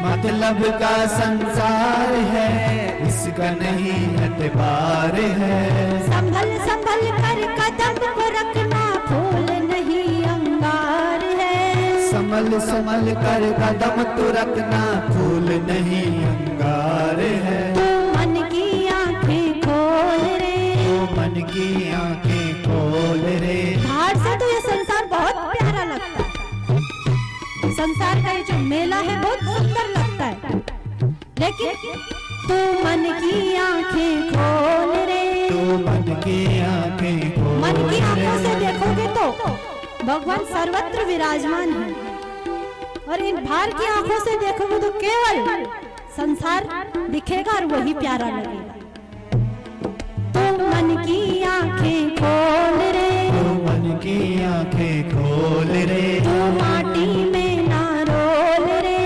मतलब का संसार है, इसका नहीं एतबार है। संभल संभल कर कदम को रखना, फूल नहीं अंगार है। संभल संभल कर कदम तो रखना, फूल नहीं अंगार है। तू मन की आंखें खोल रे, तू मन की आंखें खोल रे। बाहर से तो ये संसार बहुत प्यारा लगता है, संसार का ये जो मेला है बहुत सुंदर लगता है, लेकिन तू मन की आंखें खोल रे। तू मन की आंखें खोल। मन की आंखों से देखोगे तो भगवान सर्वत्र विराजमान है, और इन बाहर की आंखों से देखोगे तो केवल संसार दिखेगा और वही प्यारा लगेगा। तू मन की आंखें खोल रे, तू मन की आंखें खोल रे। तू माटी में ना रोल रे,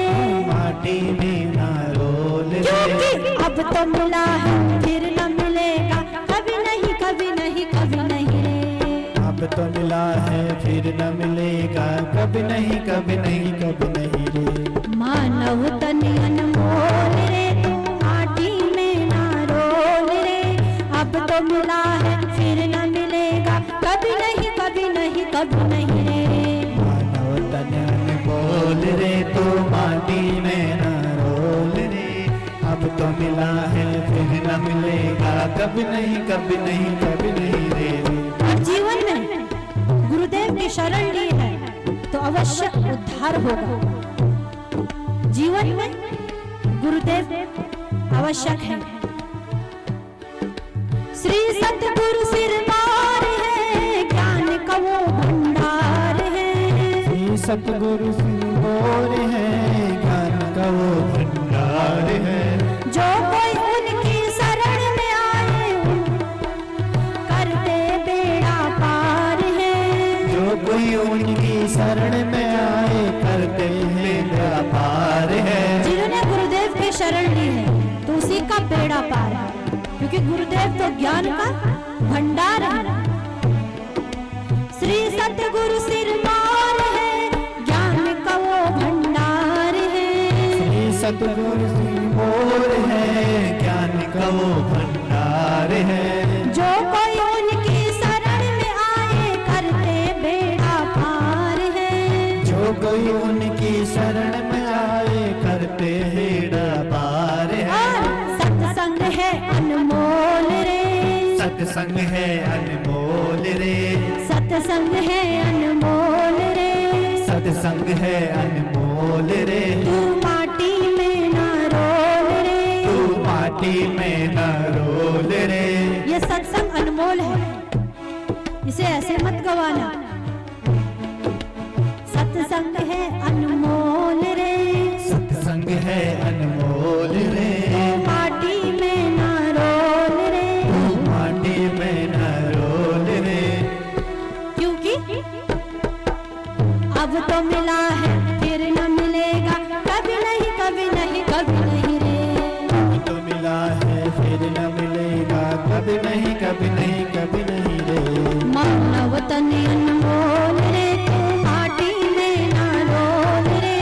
माटी में ना रोल रे। क्योंकि अब तो मिला है फिर न मिलेगा, कभी नहीं कभी नहीं कभी नहीं रे। अब तो मिला है फिर न मिलेगा, कभी नहीं कभी नहीं कभी नहीं रे। मानव तन अनमोल रे, तू माटी में ना रोल रे। अब तो मिला है फिर न मिलेगा, कभी नहीं कभी नहीं कभी नहीं रे। मानव तन अनमोल रे, तू माटी में ना रोल रे। अब तो मिला है फिर न मिलेगा, कभी नहीं कभी नहीं कभी नहीं रे। और जीवन में गुरुदेव की शरण ली है तो अवश्य उद्धार होगा। जीवन में गुरुदेव आवश्यक है। श्री सतगुरु सिरदार है, ज्ञान का वो भंडार है। श्री सतगुरु सिरदार है, ज्ञान का वो भंडार है। जो कोई उनकी शरण में आए, कर दे बेड़ा पार है। जो कोई उनकी शरण में आए, करते हैं बेड़ा पार है। जिन्होंने गुरुदेव की शरण ली है तो उसी का बेड़ा पार है, क्योंकि गुरुदेव तो ज्ञान का भंडार है। श्री सतगुरु सिरदार है, ज्ञान का वो भंडार है। श्री सतगुरु सिरदार है, ज्ञान का वो भंडार है। जो कोई उनकी शरण में आए, करते बेड़ा पार है। जो कोई उनकी शरण में आए, करते बेड़ा पार है। और सत्संग है अनमोल रे, सत्संग है अनमोल रे। सत्संग है अनमोल रे। सत्संग है अनमोल रे। तू माटी में ना रोल रे, तू माटी में न रोल रे। ये सत्संग अनमोल है, इसे ऐसे मत गवाना। सत्संग है अनमोल रे, सत्संग है अनमोल रे। माटी में ना रोल रे। माटी में न रोल रे। क्योंकि अब तो मिला है फिर न मिलेगा, कभी नहीं कभी नहीं कभी नहीं रे। अब तो मिला है फिर न मिलेगा, कभी नहीं कभी नहीं कभी नहीं रे। मानव तन अनमोल रे, तू माटी में ना रोल रे।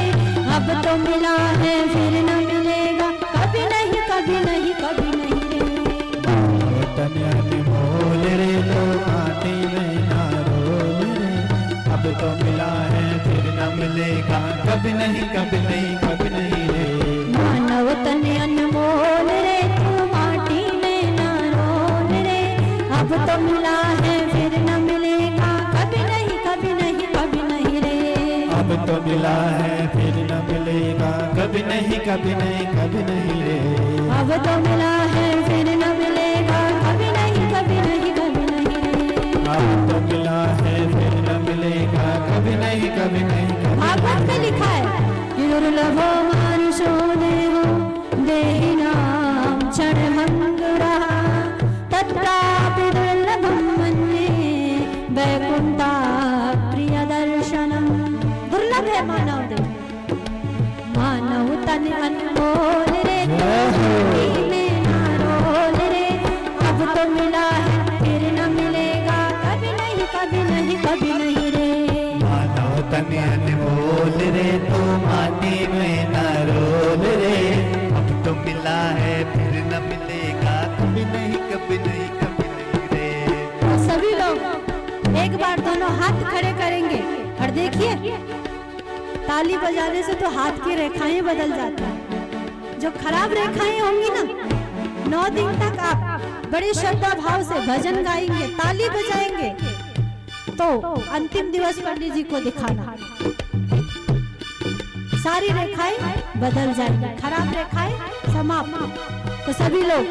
अब तो मिला है फिर न मिलेगा, कभी नहीं कभी नहीं कभी नहीं रे। तन अनमोल रे, तो माटी में न रोल रे। अब तो मिला है फिर न मिलेगा, कभी नहीं कभी नहीं कभी नहीं रे। मानव तन अनमोल रे, तू माटी में ना रोल रे। अब तो मिला है फिर न मिलेगा, कभी नहीं कभी नहीं कभी नहीं रे। अब तो मिला है फिर न मिलेगा, कभी नहीं कभी नहीं कभी नहीं रे। अब तो मिला है फिर न मिलेगा, कभी नहीं कभी नहीं कभी नहीं रे। दुर्लभो मानुषो देहो देहिनां क्षणभङ्गुरः तत्रापि दुर्लभं मन्ये वैकुण्ठा प्रियदर्शनम्। दुर्लभ है मानव देह, मानव तन अनमोल रे में ना रोल रे। अब तो मिला है फिर न मिलेगा, कभी नहीं कभी नहीं कभी नहीं रे। मानव तन अनमोल रे तो माटी में न रोल रे। अब तो मिला है फिर न मिलेगा, कभी नहीं कभी नहीं कभी नहीं रे। तो सभी लोग एक बार दोनों हाथ खड़े करेंगे और देखिए ताली बजाने से तो हाथ की रेखाएं बदल जाती हैं। जो खराब रेखाएं होंगी ना, 9 दिन तक आप बड़े श्रद्धा भाव से भजन गाएंगे, ताली बजाएंगे, तो अंतिम दिवस पंडित जी को दिखाना, सारी रेखाएं बदल जाएंगी, खराब रेखाएं समाप्त। तो सभी लोग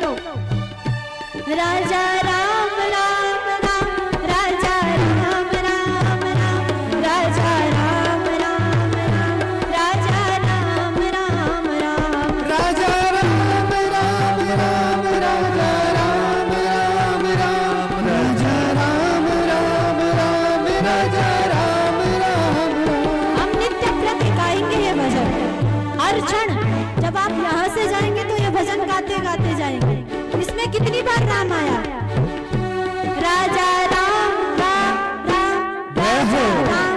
राजा राम राम राम, राजा राम राम राम, राजा राम राम राम, राजा राम राम राम, राजा राम राम राम, राजा राम राम राम, राजा राम राम राम, राजा राम राम राम। हम नित्य प्रति गाएंगे ये भजन हर क्षण। जब आप यहाँ से जाएंगे तो ये भजन गाते गाते जाएंगे। इसमें कितनी बार राम आया? राजा राम राम राम, राजा राम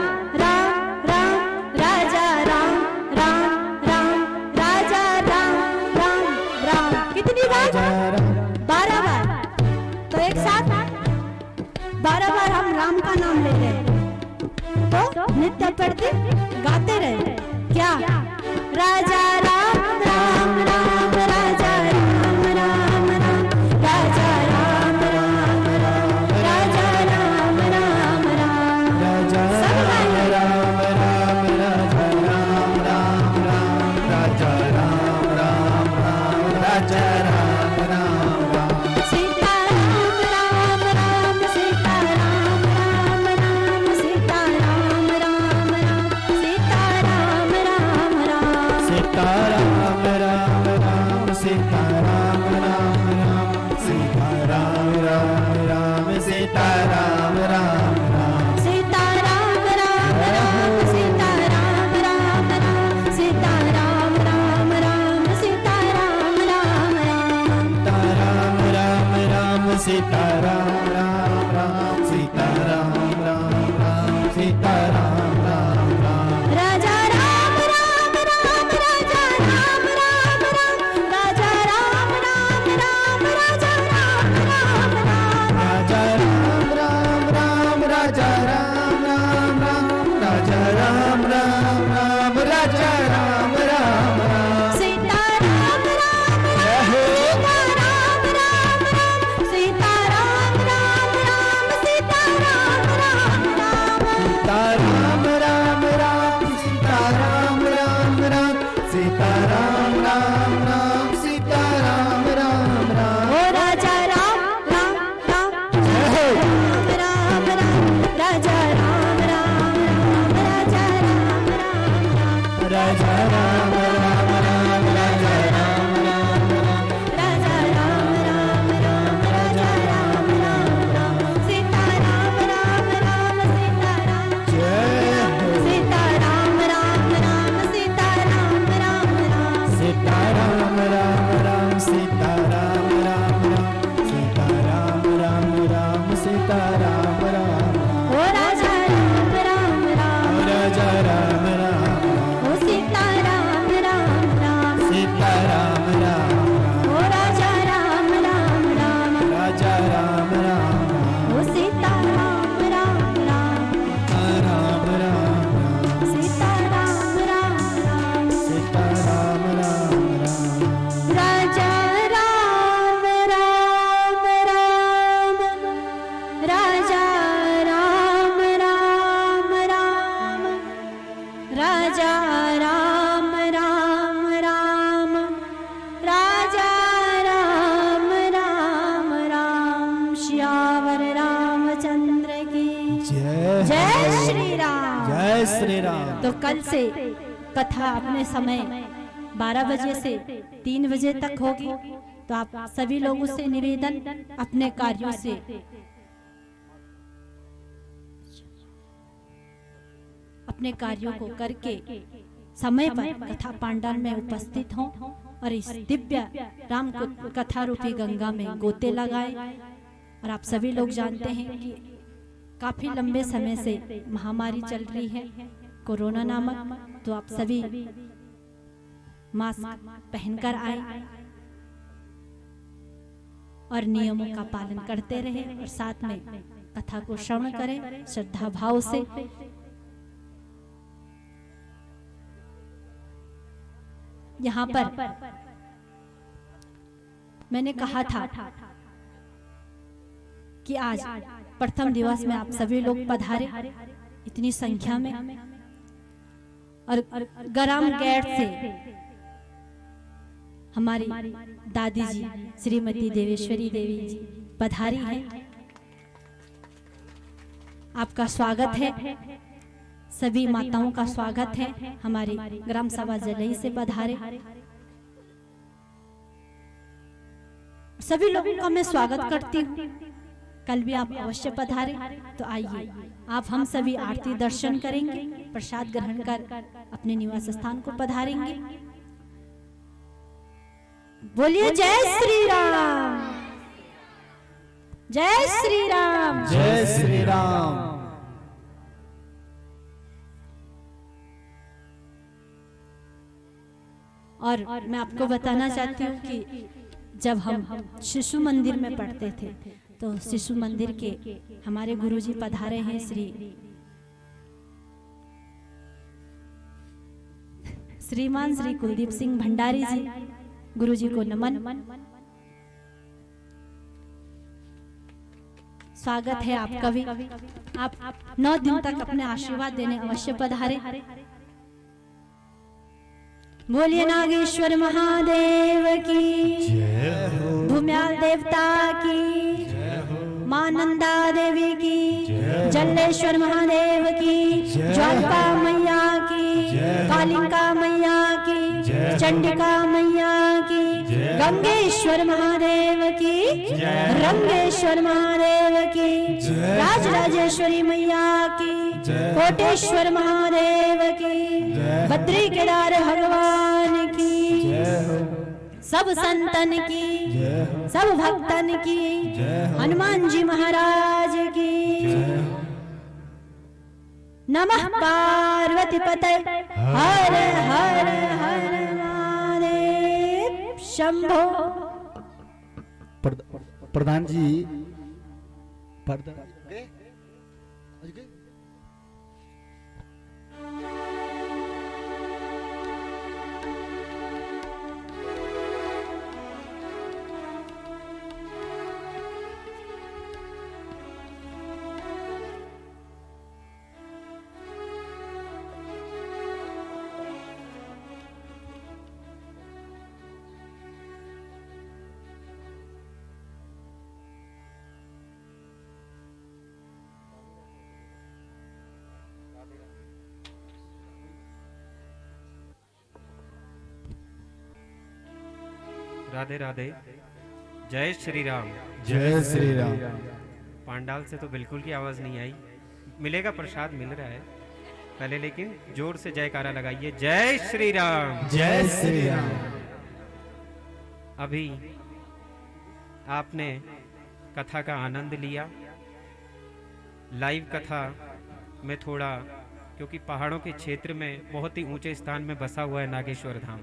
राम राम, राजा राम राम राम, राजा राम राम राम। कितनी बार? 12 बार। तो एक साथ 12 बार हम राम का नाम ले रहे हैं, तो नित्य प्रति गाते रहे। क्या? राजा राम राम राम, राजा राम राम राम, राजा राम राम राम, राजा राम राम राम। राजा सब राम गाएंगे। राम राम, राजा राम राम राम, राजा राम राम राम, राजा राम राम राम। सीता राम राम राम, सीता राम राम राम, सीता राम राम राम, सीता राम राम राम। सीता राम राम राम, सीता राम राम राम, सीता राम राम राम, सीता राम राम राम। सीता राम राम राम, सीता राम राम राम, सीता राम राम राम, सीता राम राम राम। सीता राम राम राम, सीता राम राम राम, सीता राम राम राम। राजा राम राम राम, राजा राम राम राम, राजा राम राम राम, राजा राम राम राम। राजा राम राम राम, राजा राम राम राम, राजा राम राम राम, राजा राम राम राम। सीता राम राम राम, सीता राम राम राम, सीता राम राम राम, सीता राम राम राम। सीता राम राम राम, सीता राम राम राम, सीता राम राम राम, सीता राम राम राम। ओ राजा राम राम राम, राम राम राम, राजा राम राम राम, राजा राम राम राम। राजा राम राम राम, राजा राम राम राम, राजा राम राम राम, राजा राम राम राम। सीता राम राम राम, सीता राम, जय हो। सीता राम राम राम, सीता राम राम राम। सीता राम राम राम, सीता राम राम राम, सीता राम राम राम, सीता राम राम राम। ओ राजा राम राम राम, राजा राम राम राम, ओ सीता राम राम राम, सीता राम राम राम, ओ राजा राम राम राम, राजा राम राम राम, ओ सीता राम राम राम, राम राम राम, सीता राम राम राम। सीता राम राम राम। राजा राम राम राम, राजा राम राम राम, राजा राम राम राम, राजा राम राम राम। श्यावर रामचंद्र की जय जय श्री राम। जय श्री राम। तो कल से कथा अपने समय 12 बजे से 3 बजे तक होगी। तो आप सभी लोगों से निवेदन, अपने कार्यों से अपने कार्यों को करके समय पर कथा पांडाल में उपस्थित हों और इस दिव्य राम कथा रूपी गंगा में गोते लगाएं। और आप सभी लोग जानते हैं कि काफी लंबे समय से महामारी चल रही है कोरोना नामक, तो आप सभी मास्क पहनकर आए और नियमों का पालन करते रहें और साथ में कथा को श्रवण करें श्रद्धा भाव से। यहाँ पर मैंने कहा था कि आज प्रथम दिवस में आप सभी लोग पधारे इतनी संख्या में, और गरम गेट से हमारी दादी जी श्रीमती देवेश्वरी देवी जी पधारी हैं। आपका स्वागत है, सभी माताओं का स्वागत है। हमारी ग्राम सभा जलई से पधारे सभी लोगों का मैं स्वागत करती हूँ। कल भी आप अवश्य पधारे। तो आइए आप हम सभी आरती दर्शन करेंगे, प्रसाद ग्रहण कर अपने निवास स्थान को पधारेंगे। बोलिए जय श्री राम, जय श्री राम, जय श्री राम। और मैं आपको बताना चाहती हूँ कि जब हम शिशु मंदिर में पढ़ते थे तो शिशु मंदिर के हमारे गुरुजी पधारे हैं श्रीमान श्री कुलदीप सिंह भंडारी जी। गुरुजी को नमन। स्वागत है आपका भी। आप 9 दिन तक अपने आशीर्वाद देने अवश्य पधारे। बोलिए नागेश्वर महादेव की जय हो, भूम्याल देवता की, मां नंदा देवी की, जल्लेश्वर महादेव की, ज्वालिका मैया की, कालिका मैया की, चंडिका मैया की, गंगेश्वर महादेव की, रंगेश्वर महादेव की, राजराजेश्वरी मैया की, कोटेश्वर महादेव की, बद्री केदार भगवान की, सब संतन की, सब भक्तन की, हनुमान जी महाराज की। नमः पार्वती पते हर हर हर महादेव शंभो। प्रधान जी राधे राधे। जय श्री राम, जय श्री राम। पांडाल से तो बिल्कुल की आवाज नहीं आई। मिलेगा, प्रसाद मिल रहा है पहले, लेकिन जोर से जयकारा लगाइए। जय श्री राम, जय श्री राम। अभी आपने कथा का आनंद लिया। लाइव कथा में थोड़ा, क्योंकि पहाड़ों के क्षेत्र में बहुत ही ऊंचे स्थान में बसा हुआ है नागेश्वर धाम,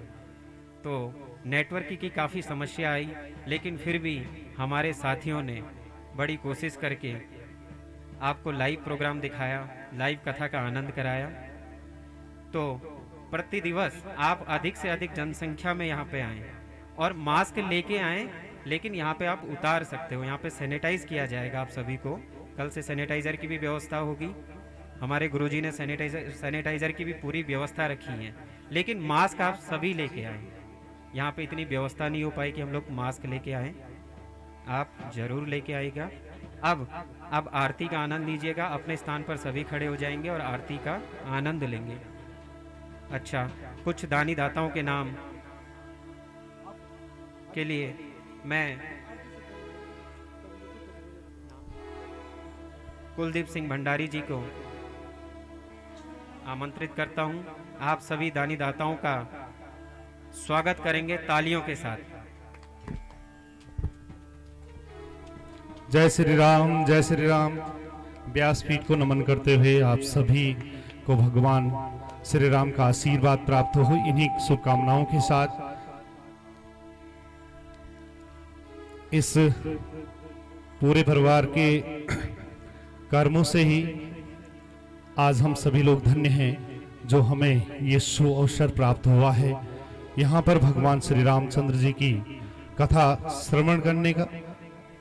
तो नेटवर्क की काफ़ी समस्या आई, लेकिन फिर भी हमारे साथियों ने बड़ी कोशिश करके आपको लाइव प्रोग्राम दिखाया, लाइव कथा का आनंद कराया। तो प्रति दिवस आप अधिक से अधिक जनसंख्या में यहाँ पे आएँ और मास्क लेके आएँ, लेकिन यहाँ पे आप उतार सकते हो। यहाँ पे सैनिटाइज किया जाएगा आप सभी को। कल से सैनिटाइज़र की भी व्यवस्था होगी। हमारे गुरुजी ने सैनिटाइज़र की भी पूरी व्यवस्था रखी है, लेकिन मास्क आप सभी लेके आएँ। यहाँ पे इतनी व्यवस्था नहीं हो पाई कि हम लोग मास्क लेके आएँ, आप जरूर लेके आएगा। अब आरती का आनंद लीजिएगा। अपने स्थान पर सभी खड़े हो जाएंगे और आरती का आनंद लेंगे। अच्छा, कुछ दानी दाताओं के नाम के लिए मैं कुलदीप सिंह भंडारी जी को आमंत्रित करता हूं। आप सभी दानी दाताओं का स्वागत करेंगे तालियों के साथ। जय श्री राम, जय श्री राम। व्यासपीठ को नमन करते हुए आप सभी को भगवान श्री राम का आशीर्वाद प्राप्त हो, इन्हीं शुभकामनाओं के साथ इस पूरे परिवार के कर्मों से ही आज हम सभी लोग धन्य हैं जो हमें ये शुभ अवसर प्राप्त हुआ है यहाँ पर भगवान श्री रामचंद्र जी की कथा श्रवण करने का।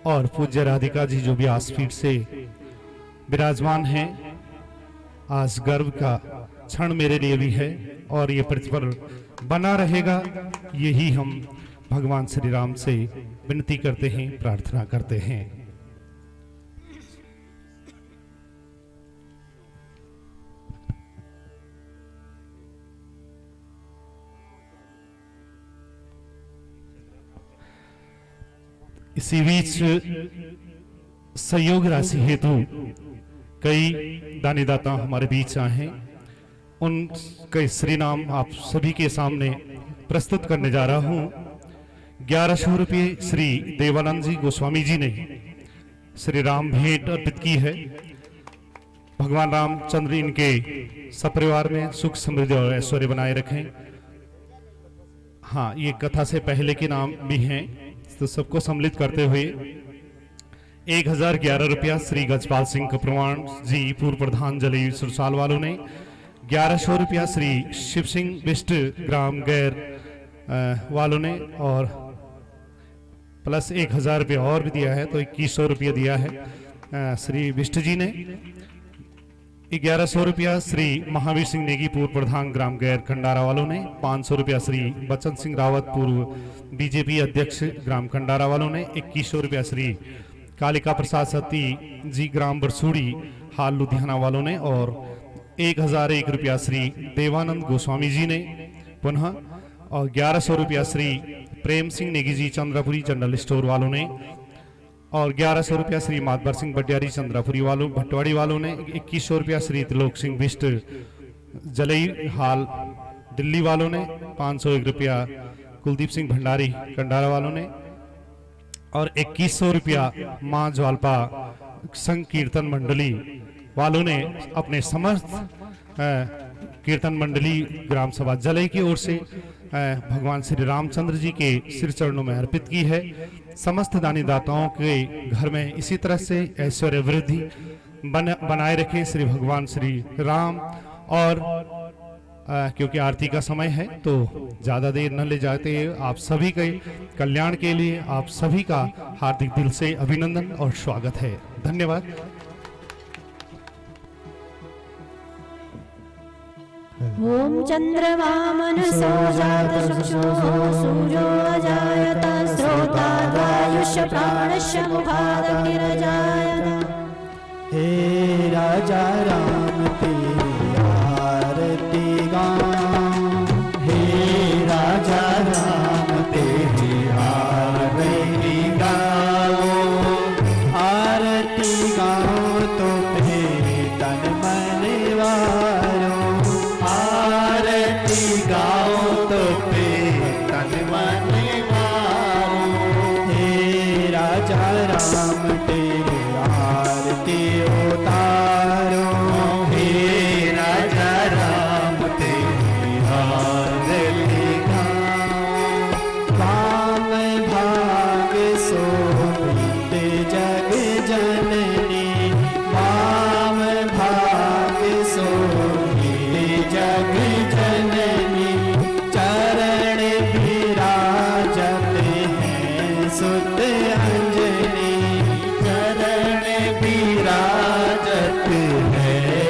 और पूज्य राधिका जी जो व्यासपीठ से विराजमान हैं, आज गर्व का क्षण मेरे लिए भी है और ये प्रतिफल बना रहेगा, यही हम भगवान श्री राम से विनती करते हैं, प्रार्थना करते हैं। इसी बीच सहयोग राशि हेतु कई दानी दाता हमारे बीच आए हैं, उन कई श्री नाम आप सभी के सामने प्रस्तुत करने जा रहा हूं। 1100 रुपये श्री देवानंद जी गोस्वामी जी ने श्री राम भेंट अर्पित की है। भगवान रामचंद्र इनके सपरिवार में सुख समृद्धि और ऐश्वर्य बनाए रखें। हाँ, ये कथा से पहले के नाम भी हैं, तो सबको सम्मिलित करते हुए 1011 रुपया श्री गजपाल सिंह कप्रवाण जी पूर्व प्रधान जलई सुरसाल वालों ने, 1100 रुपया श्री शिव सिंह बिष्ट ग्राम गैर वालों ने, और प्लस 1000 रुपया और भी दिया है, तो 2100 रुपया दिया है श्री बिष्ट जी ने। 1100 रुपया श्री महावीर सिंह नेगी पूर्व प्रधान ग्राम गैर खंडारा वालों ने, 500 रुपया श्री बचन सिंह रावत पूर्व बीजेपी अध्यक्ष ग्राम खंडारा वालों ने, 2100 रुपया श्री कालिका प्रसाद सती जी ग्राम बरसूड़ी हाल लुधियाना वालों ने, और 1001 रुपया श्री देवानंद गोस्वामी जी ने पुनः, और 1100 रुपया श्री प्रेम सिंह नेगी जी चंद्रपुरी जनरल स्टोर वालों ने, और 1100 रुपया श्री माधवर सिंह बटियारी चंद्रपुरी वालों भटवाड़ी वालों ने, 2100 रुपया श्री त्रिलोक सिंह बिष्ट जलई हाल दिल्ली वालों ने, 501 रुपया कुलदीप सिंह भंडारी कंडारा वालों ने, और 2100 रुपया मां ज्वालपा संघ कीर्तन मंडली वालों ने अपने समस्त कीर्तन मंडली ग्राम सभा जलई की ओर से भगवान श्री रामचंद्र जी के सिर चरणों में अर्पित की है। समस्त दानी दाताओं के घर में इसी तरह से ऐश्वर्य वृद्धि बनाए रखे श्री भगवान श्री राम। और क्योंकि आरती का समय है तो ज्यादा देर न ले जाते, आप सभी के कल्याण के लिए आप सभी का हार्दिक दिल से अभिनंदन और स्वागत है। धन्यवाद। ओम चंद्रमा मनसो जात चक्षुः सूर्यो अजायत श्रोता वायुष्य प्राणस्य मुखादग्निरजायत। हे राजा राम तेरी आरती गाऊं, हे राजा राम तेरी आरती गाऊं, आरती गाऊं तो फिर तन मन वारों, आरती गाऊं तो फिर तन मन वारों। हे राजा राम तेरी आरती उतारो, हे राजा राम तेरी आरती गाऊं, काम भाग सोहित जग जननी, काम भाग सोहित जग जननी, चरण विराजत हैं सुत अंजनी, चरण विराजत है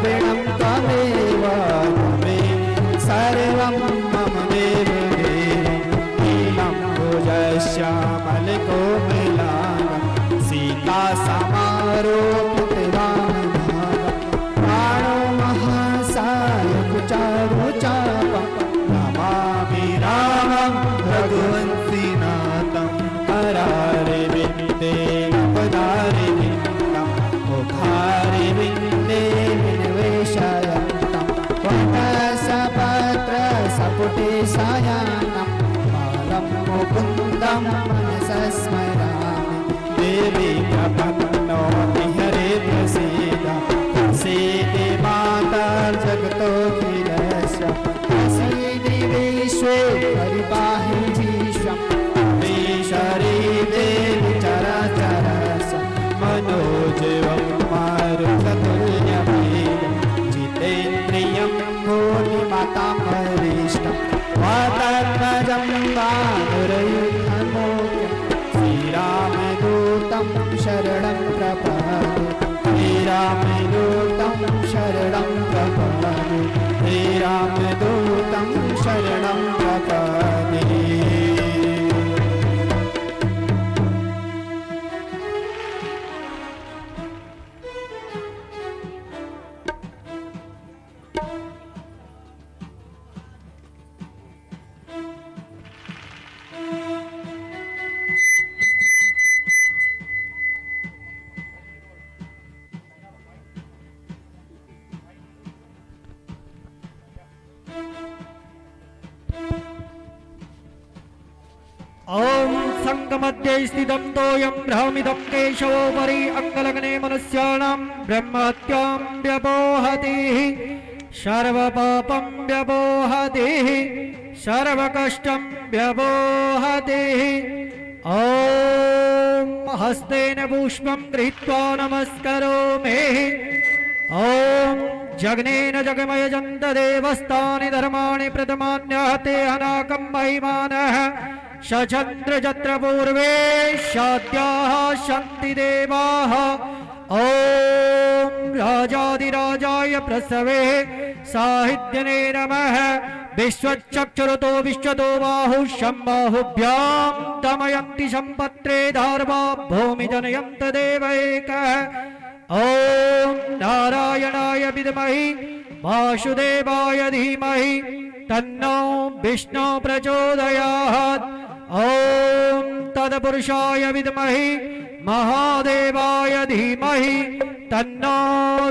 द्रविणं त्वमेव त्वमेव सर्वं मम देव नीलं भुजश्यामलकोमलाङ्गं सीतासमारोपितवामभागं प्राणो महासायकुचारुचापं नमामि रामं रघुवंशीनाथं करारे विन्दे पदारे विन्दं मुखारे विन्दे विनिवेशयन्तं वटसपत्रसपुटे सायान्नं बालं मुकुन्दं मनसा स्मरामि देवी प्रपन्नोति हरे प्रसीद प्रसीदे माता जगतोऽखिलस्य प्रसीदि विश्वेश्वरि पाहि विश्वं शरीरे चराचरस्य मनोजवं मारुततुल्यवेगं जितेन्द्रियं भूतिमतां वरिष्ठं वातात्मजं वानरयुधमुख्यं श्रीरामदूतं शरणं प्रपद्ये श्रीरामदूतं शरणं प्रपद्ये श्रीरामदूतं शरणं प्रपद्ये। ओम संगमध्ये स्थितं तोयं ब्रह्मिदं केशवोपरि अंगलग्ने मनुष्याणां ब्रह्मत्यां व्यपोहति सर्वपापं व्यपोहति सर्वकष्टं व्यपोहति। ओम हस्तेन पुष्पं गृहीत्वा नमस्करोमि। ओम जग्नेन जगमयजन्त देवस्तानि धर्माणि प्रथमान्यहते अनाकं महिमानः सचन्द्र जत्र पूर्वे शाद्याः सन्ति देवाः। ओम राजाधिराजाय प्रसवे साहित्यने नमः। विश्वचक्षुरुतो विश्वतो बाहुः शम्बाहुभ्यां दमयन्ति सम्पत्रे धार्वा भूमि जनयन्त देव एकः। ओम नारायणाय विद्महि वासुदेवाय धीमहि तन्नो विष्णु प्रचोदयात्। ओम तत्पुरुषाय विद्महि महादेवाय धीमहि तन्नो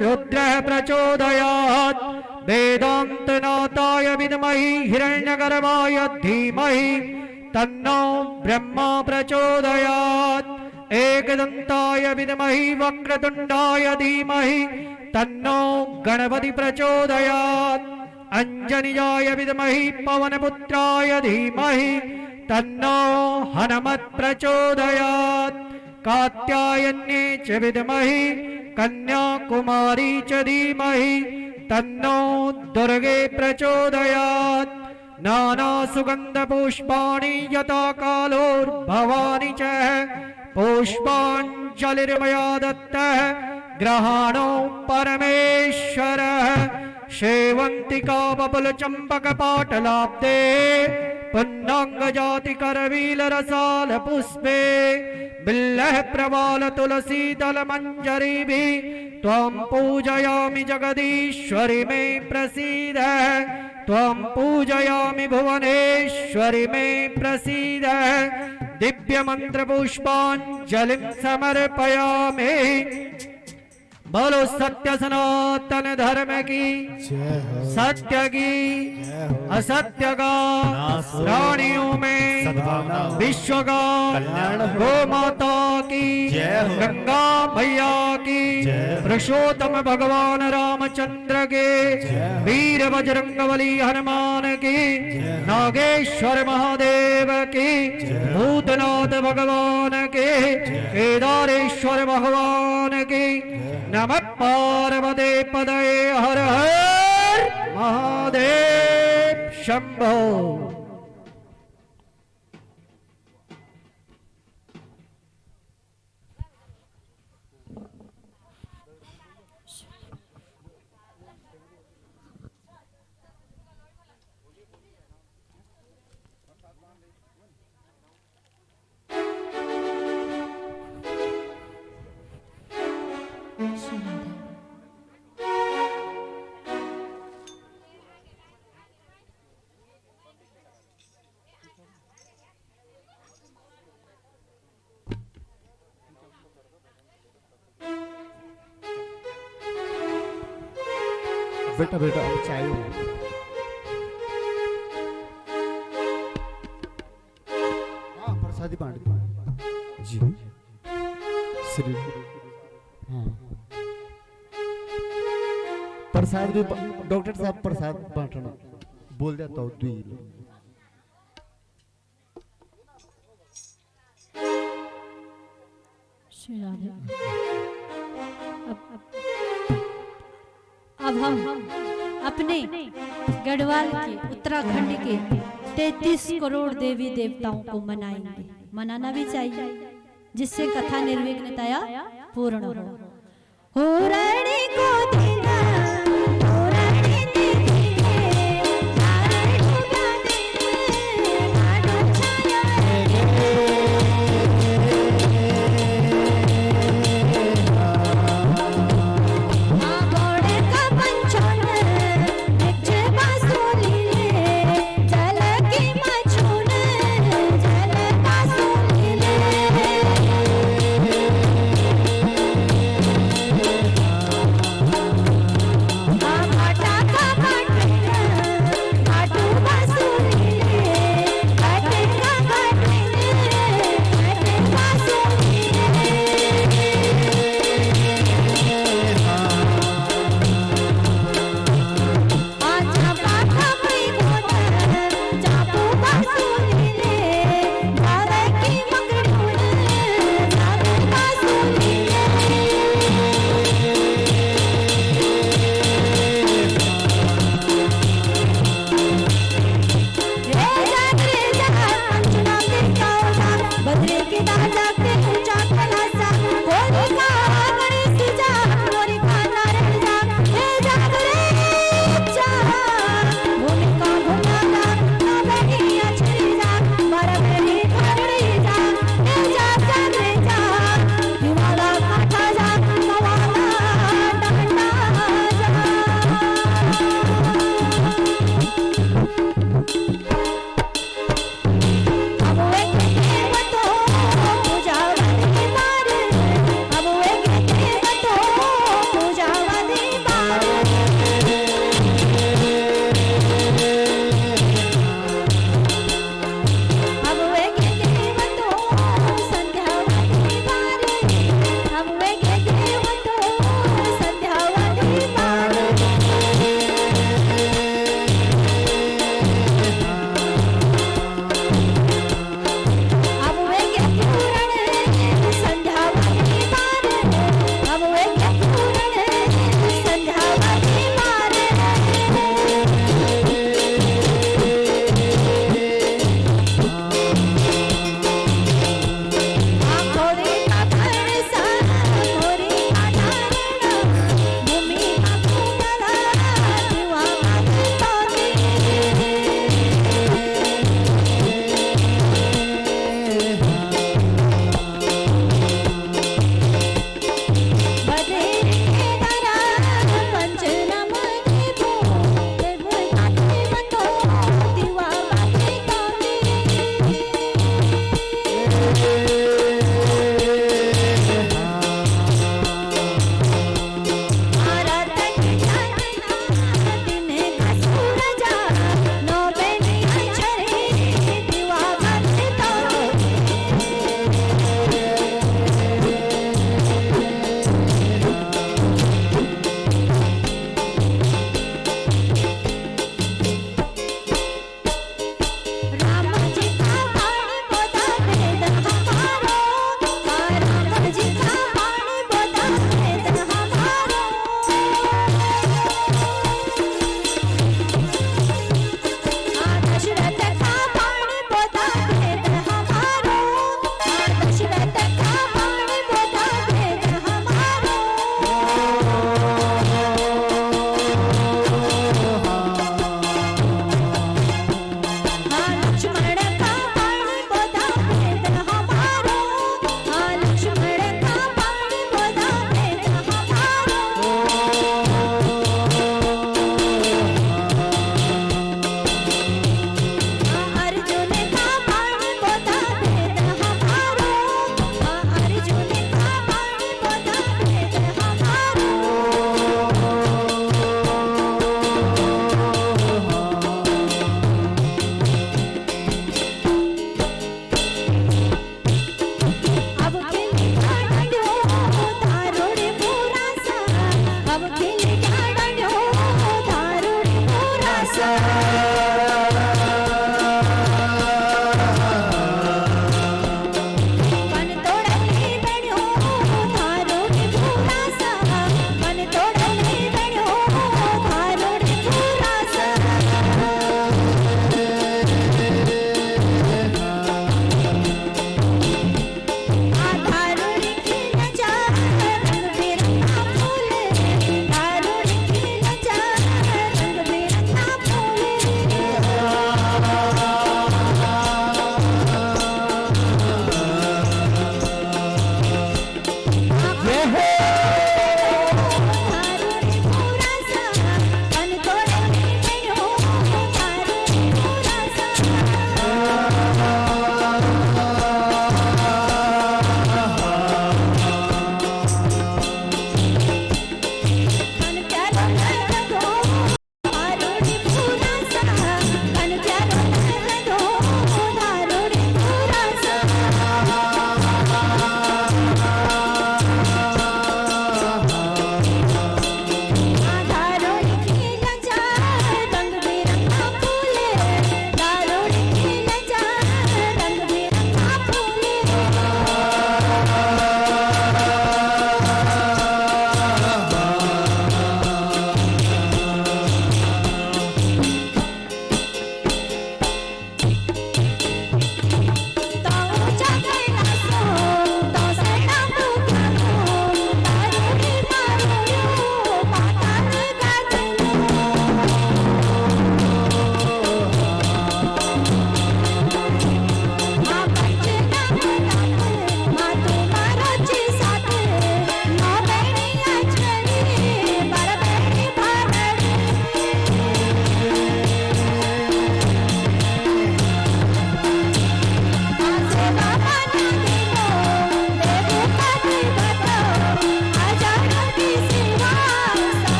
रुद्रः प्रचोदयात्। वेदान्तनाथाय विद्महि हिरण्यगर्भाय धीमहि तन्नो ब्रह्मा प्रचोदयात्। एकदन्ताय विद्महि वक्रतुण्डाय धीमहि तन्नो गणपति प्रचोदयात्। अंजनीयाय विद्महि पवनपुत्राय धीमहि तन्नो हनुमत् प्रचोदयात्। कात्यायन्ये च विद्महि कन्याकुमारी च धीमहि तन्नो दुर्गे प्रचोदयात्। नाना सुगंध पुष्पाणि यथा कालोर्भवानि च पुष्पाञ्जलिर्मया दत्तः ग्रहाणो परमेश्वरः। शेवन्तिका बबुल चंपक पाटलाब्दे पुन्नांग जाति करवील रसाल पुष्पे बिल्लः प्रवाल तुलसी दल मंजरी भी त्वं पूजयामि जगदीश्वरि मे प्रसीद। त्वं पूजयामि भुवनेश्वरि मे प्रसीद। दिव्य मंत्र पुष्पांजलिं समर्पयामि। बोलो सत्य सनातन धर्म की सत्य की असत्य का प्राणियों में विश्व का गो माता की गंगा मैया की पुरुषोत्तम भगवान रामचंद्र के वीर बजरंगबली हनुमान की नागेश्वर महादेव की भूतनाथ भगवान के केदारेश्वर भगवान की नमः पार्वते पदये हर हर महादेव शंभो। बेटा बेटा अब चाय हो। हाँ प्रसादी बांट दो। जी श्री हाँ प्रसाद भी डॉक्टर साहब प्रसाद बांटना बोल देता हूँ 2 किलो। श्री राधे। अब हम अपने गढ़वाल के उत्तराखंड के 33 करोड़ देवी देवताओं को मनाएंगे, मनाना भी चाहिए, जिससे कथा निर्विघ्नतया पूर्ण हो। रानी को देना, रानी दीजिए, नारायण होगा देने, नाडो छाया हाँ घोड़े का पंचन, निचे बांसुरी ले, जल की मछुन, जल बांसुरी ले।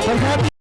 प्रसाद